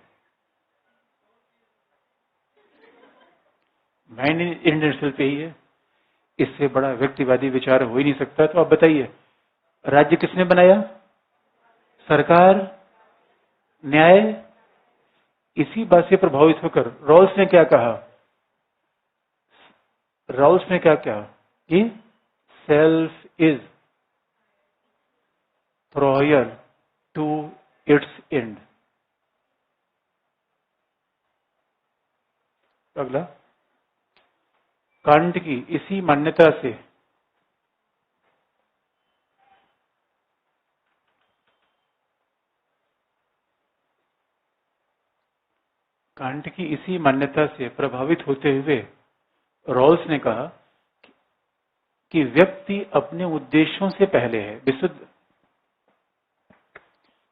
मैन इंडियन सेल्फ यही है। इससे बड़ा व्यक्तिवादी विचार हो ही नहीं सकता। तो आप बताइए, राज्य किसने बनाया? सरकार, न्याय। इसी बात से प्रभावित होकर रॉल्स ने क्या कहा? रॉल्स ने क्या कहा कि self is prior to its end. अगला, कांट की इसी मान्यता से कांट की इसी मान्यता से प्रभावित होते हुए रॉल्स ने कहा कि व्यक्ति अपने उद्देश्यों से पहले है, विशुद्ध।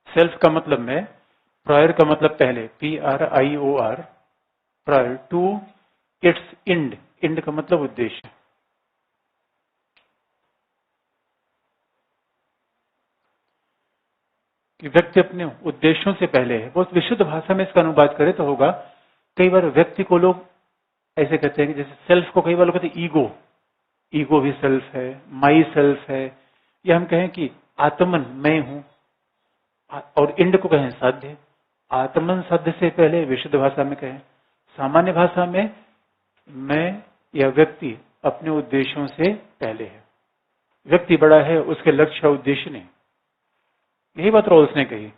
सेल्फ का मतलब में, प्रायर का मतलब पहले, PRIOR, prior to its end, end का मतलब उद्देश्य। कि व्यक्ति अपने उद्देश्यों से पहले है। बहुत विशुद्ध भाषा में इसका अनुवाद करें तो होगा, कई बार व्यक्ति को लोग ऐसे कहते हैं कि जैसे सेल्फ को कई बार लोग कहते हैं ईगो, ईगो भी सेल्फ है, माई सेल्फ है, या हम कहें कि आत्मन, मैं हूं, और इंड को कहें साध्य। आत्मन साध्य से पहले विशुद्ध भाषा में कहें, सामान्य भाषा में मैं या व्यक्ति अपने उद्देश्यों से पहले है। व्यक्ति बड़ा है, उसके लक्ष्य और उद्देश्य नहीं। यही बात रॉल्स ने कही।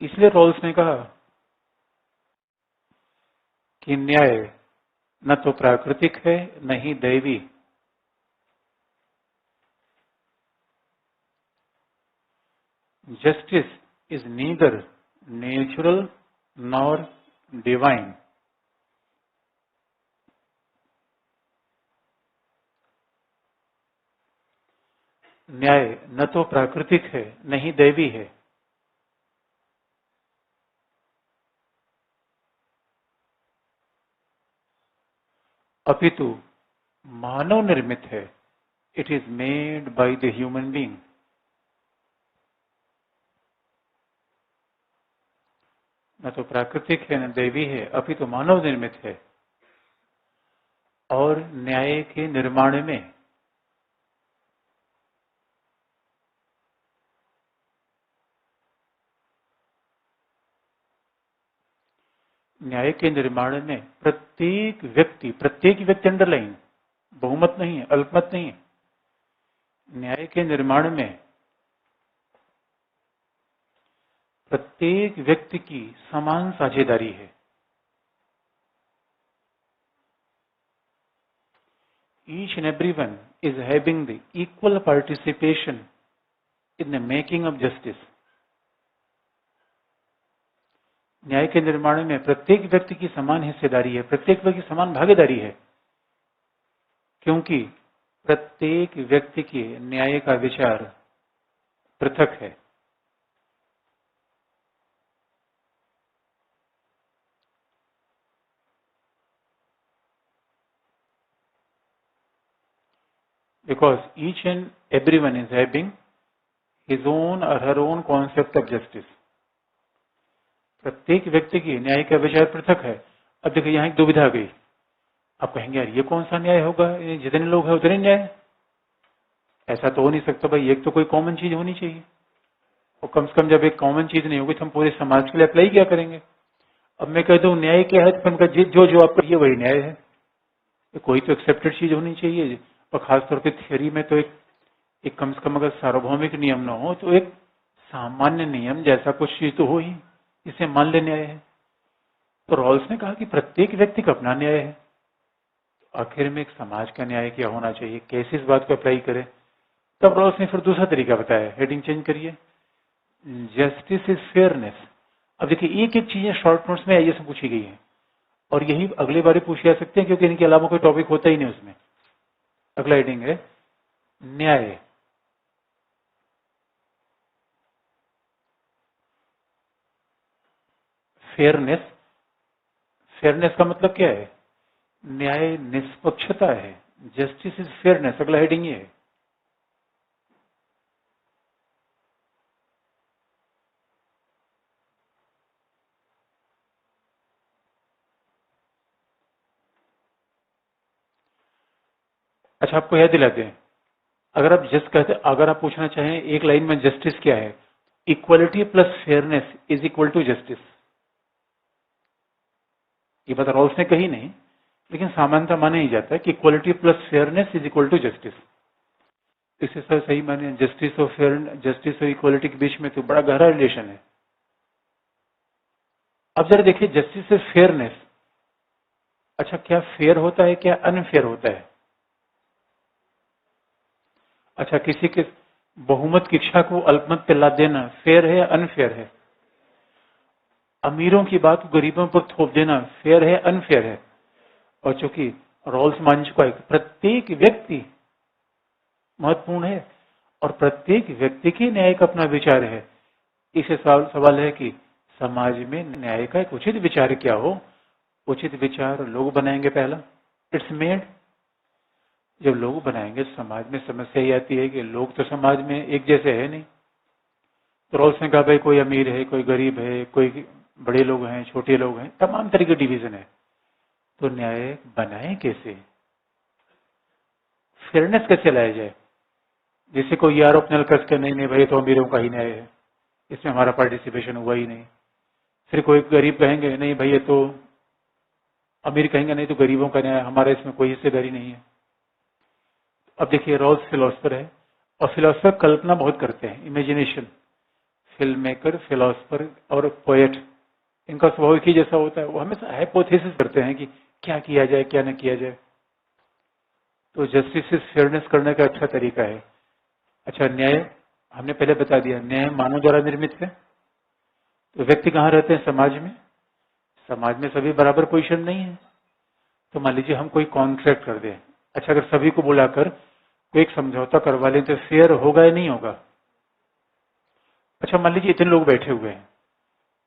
इसलिए रॉल्स ने कहा कि न्याय न तो प्राकृतिक है न ही दैवी। Justice is neither natural nor divine. न्याय न तो प्राकृतिक है न ही दैवी है, अपितु मानव निर्मित है। It is made by the human being. न तो प्राकृतिक है न दैवी है, अपितु मानव निर्मित है। और न्याय के निर्माण में प्रत्येक व्यक्ति अंडरलाइन, बहुमत नहीं है, अल्पमत नहीं है। न्याय के निर्माण में प्रत्येक व्यक्ति की समान साझेदारी है। Each and everyone is having the equal participation in the making of justice. न्याय के निर्माण में प्रत्येक व्यक्ति की समान हिस्सेदारी है, प्रत्येक व्यक्ति की समान भागीदारी है, क्योंकि प्रत्येक व्यक्ति के न्याय का विचार पृथक है। Because each and everyone is having his own or her own concept of justice. प्रत्येक व्यक्ति की न्याय का विचार पृथक है। अब देखिए यहाँ एक दुविधा आ गई। आप कहेंगे यार ये कौन सा न्याय होगा, जितने लोग हैं उतने न्याय। ऐसा तो हो नहीं सकता भाई, एक तो कोई कॉमन चीज होनी चाहिए, और कम से कम जब एक कॉमन चीज नहीं होगी तो हम पूरे समाज के लिए अप्लाई क्या करेंगे। अब मैं कहता हूँ न्याय क्या है, तो उनका जो जो आप कहिए वही न्याय है। कोई तो एक्सेप्टेड चीज होनी चाहिए, और खासतौर पर थियोरी में तो एक कम से कम अगर सार्वभौमिक नियम न हो तो एक सामान्य नियम जैसा कुछ चीज तो हो ही, इसे मान ले न्याय है। तो रॉल्स ने कहा कि प्रत्येक व्यक्ति का अपना न्याय है। तो आखिर में एक समाज का न्याय क्या होना चाहिए, कैसे इस बात को अप्लाई करें। तब रॉल्स ने फिर दूसरा तरीका बताया, हेडिंग चेंज करिए, जस्टिस इज फेयरनेस। अब देखिए एक एक चीजें शॉर्ट नोट्स में ऐसे पूछी गई है, और यही अगले बार पूछी जा सकते हैं, क्योंकि इनके अलावा कोई टॉपिक होता ही नहीं उसमें। अगला हेडिंग है न्याय। फेयरनेस, फेयरनेस का मतलब क्या है, न्याय निष्पक्षता है। जस्टिस इज फेयरनेस, अगला हेडिंग ये है। अच्छा आपको याद दिलाते हैं, अगर आप जस्ट कहते, अगर आप पूछना चाहें एक लाइन में जस्टिस क्या है, equality plus fairness is equal to justice. ये बात रॉल्स ने कही नहीं, लेकिन सामान्यतः माना ही जाता है कि equality plus fairness is equal to justice. इससे सर सही माने जस्टिस और फेयर, जस्टिस और इक्वलिटी के बीच में तो बड़ा गहरा रिलेशन है। अब जरा देखिए जस्टिस और फेयरनेस, अच्छा क्या फेयर होता है, क्या अनफेयर होता है। अच्छा किसी के बहुमत की इच्छा को अल्पमत पे ला देना फेयर है या अनफेयर है। अमीरों की बात को गरीबों पर थोप देना फेयर है, अनफेयर है। और चूंकि रॉल्स मान चुका है प्रत्येक व्यक्ति महत्वपूर्ण है और प्रत्येक व्यक्ति की न्याय का अपना विचार है। इसे सवाल है कि समाज में न्याय का एक उचित विचार क्या हो। उचित विचार लोग बनाएंगे पहला, इट्स मेड। जब लोग बनाएंगे समाज में समस्या ये आती है कि लोग तो समाज में एक जैसे है नहीं। तो रॉल्स ने कहा भाई कोई अमीर है, कोई गरीब है, कोई बड़े लोग हैं, छोटे लोग हैं, तमाम तरह के डिवीजन है। तो न्याय बनाए कैसे, फेयरनेस कैसे लाया जाए, जिससे कोई आरोप न लग सके नहीं भाई तो अमीरों का ही न्याय है, इसमें हमारा पार्टिसिपेशन हुआ ही नहीं। फिर कोई गरीब कहेंगे नहीं भाई ये तो, अमीर कहेंगे नहीं तो गरीबों का न्याय, हमारा इसमें कोई हिस्सेदारी नहीं है। अब देखिए रॉल्स फिलोसफर है और फिलोसफर कल्पना बहुत करते हैं, इमेजिनेशन। फिल्म मेकर, फिलोसफर और पोएट, इनका स्वभाव एक ही जैसा होता है, वो हमेशा हाइपोथेसिस करते हैं कि क्या किया जाए क्या न किया जाए। तो जस्टिस फेयरनेस करने का अच्छा तरीका है। अच्छा न्याय हमने पहले बता दिया, न्याय मानव द्वारा निर्मित है। तो व्यक्ति कहाँ रहते हैं, समाज में। समाज में सभी बराबर पोजीशन नहीं है। तो मान लीजिए हम कोई कॉन्ट्रैक्ट कर दें, अच्छा अगर सभी को बुलाकर कोई एक समझौता करवा लें तो फेयर होगा या नहीं होगा। अच्छा मान लीजिए इतने लोग बैठे हुए हैं,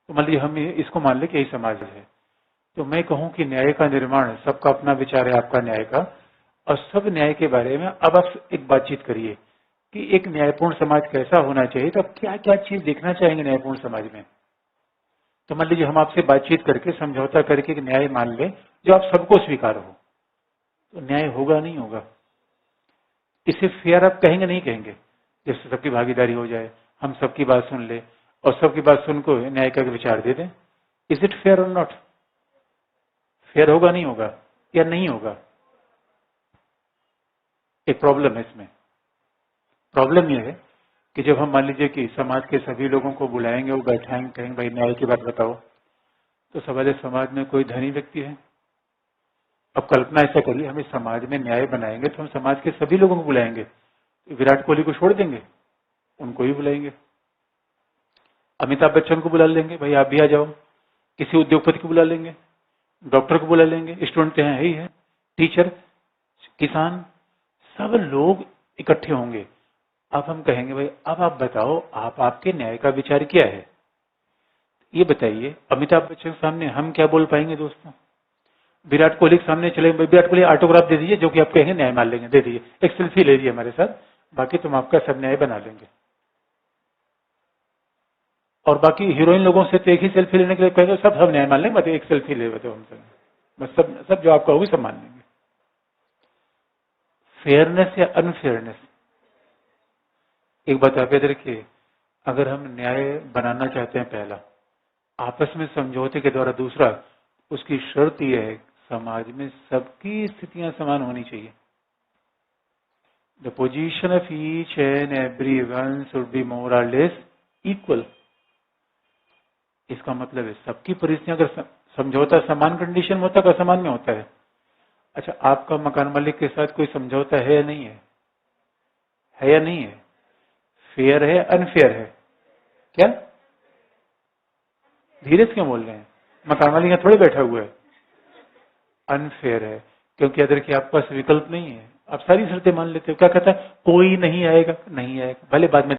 तो मान लीजिए हम इसको मान लें कि यही समाज है। तो मैं कहूं कि न्याय का निर्माण, सबका अपना विचार है आपका न्याय का, और सब न्याय के बारे में अब आप एक बातचीत करिए कि एक न्यायपूर्ण समाज कैसा होना चाहिए। तो आप क्या क्या चीज देखना चाहेंगे न्यायपूर्ण समाज में। तो मान लीजिए हम आपसे बातचीत करके समझौता करके एक न्याय मान ले जो आप सबको स्वीकार हो, तो न्याय होगा नहीं होगा। इसे फेयर आप कहेंगे नहीं कहेंगे, जैसे सबकी भागीदारी हो जाए, हम सबकी बात सुन ले और सबकी बात सुन को न्याय का विचार दे दें। इज इट फेयर और नॉट। फेयर होगा नहीं होगा या नहीं होगा। एक प्रॉब्लम है इसमें। प्रॉब्लम यह है कि जब हम मान लीजिए कि समाज के सभी लोगों को बुलाएंगे और बैठाएंगे, कहेंगे भाई न्याय की बात बताओ, तो सवाल है समाज में कोई धनी व्यक्ति है। अब कल्पना ऐसा करिए हम इस समाज में न्याय बनाएंगे तो हम समाज के सभी लोगों को बुलाएंगे। विराट कोहली को छोड़ देंगे, उनको ही बुलाएंगे। अमिताभ बच्चन को बुला लेंगे, भाई आप भी आ जाओ। किसी उद्योगपति को बुला लेंगे, डॉक्टर को बुला लेंगे, स्टूडेंट हैं ही है, टीचर, किसान, सब लोग इकट्ठे होंगे। अब हम कहेंगे भाई अब आप बताओ आप आपके न्याय का विचार क्या है। ये बताइए अमिताभ बच्चन के सामने हम क्या बोल पाएंगे दोस्तों। विराट कोहली के सामने चले, विराट कोहली ऑटोग्राफ दे दीजिए, जो कि आप कहेंगे न्याय मान लेंगे, दे दीजिए, एक सेल्फी ले लीजिए हमारे साथ, बाकी तुम आपका सब न्याय बना लेंगे। और बाकी हीरोइन लोगों से तो एक ही सेल्फी लेने के लिए कहेंगे, सब न्याय मान लेंगे, बस एक सेल्फी ले बताओ हमसे, बस सब जो आपका होगी सब मान लेंगे। फेयरनेस या अनफेयरनेस, एक बात आप याद रखिए, अगर हम न्याय बनाना चाहते हैं पहला, आपस में समझौते के द्वारा दूसरा, उसकी शर्त यह है समाज में सबकी स्थितियां समान होनी चाहिए। The position of each and every one should be more और लेस इक्वल। इसका मतलब है सबकी परिस्थितियां, अगर समझौता समान कंडीशन में होता है, असमान में होता है। अच्छा आपका मकान मालिक के साथ कोई समझौता है या नहीं है या नहीं है। फेयर है अनफेयर है क्या। धीरे से क्यों बोल रहे हैं, मकान मालिक यहाँ थोड़े बैठा हुआ है। अनफेयर है क्योंकि अगर कि आपके पास विकल्प नहीं है, आप सारी शर्तें मान लेते हो। क्या कहता है कोई नहीं आएगा, नहीं आएगा, भले बाद में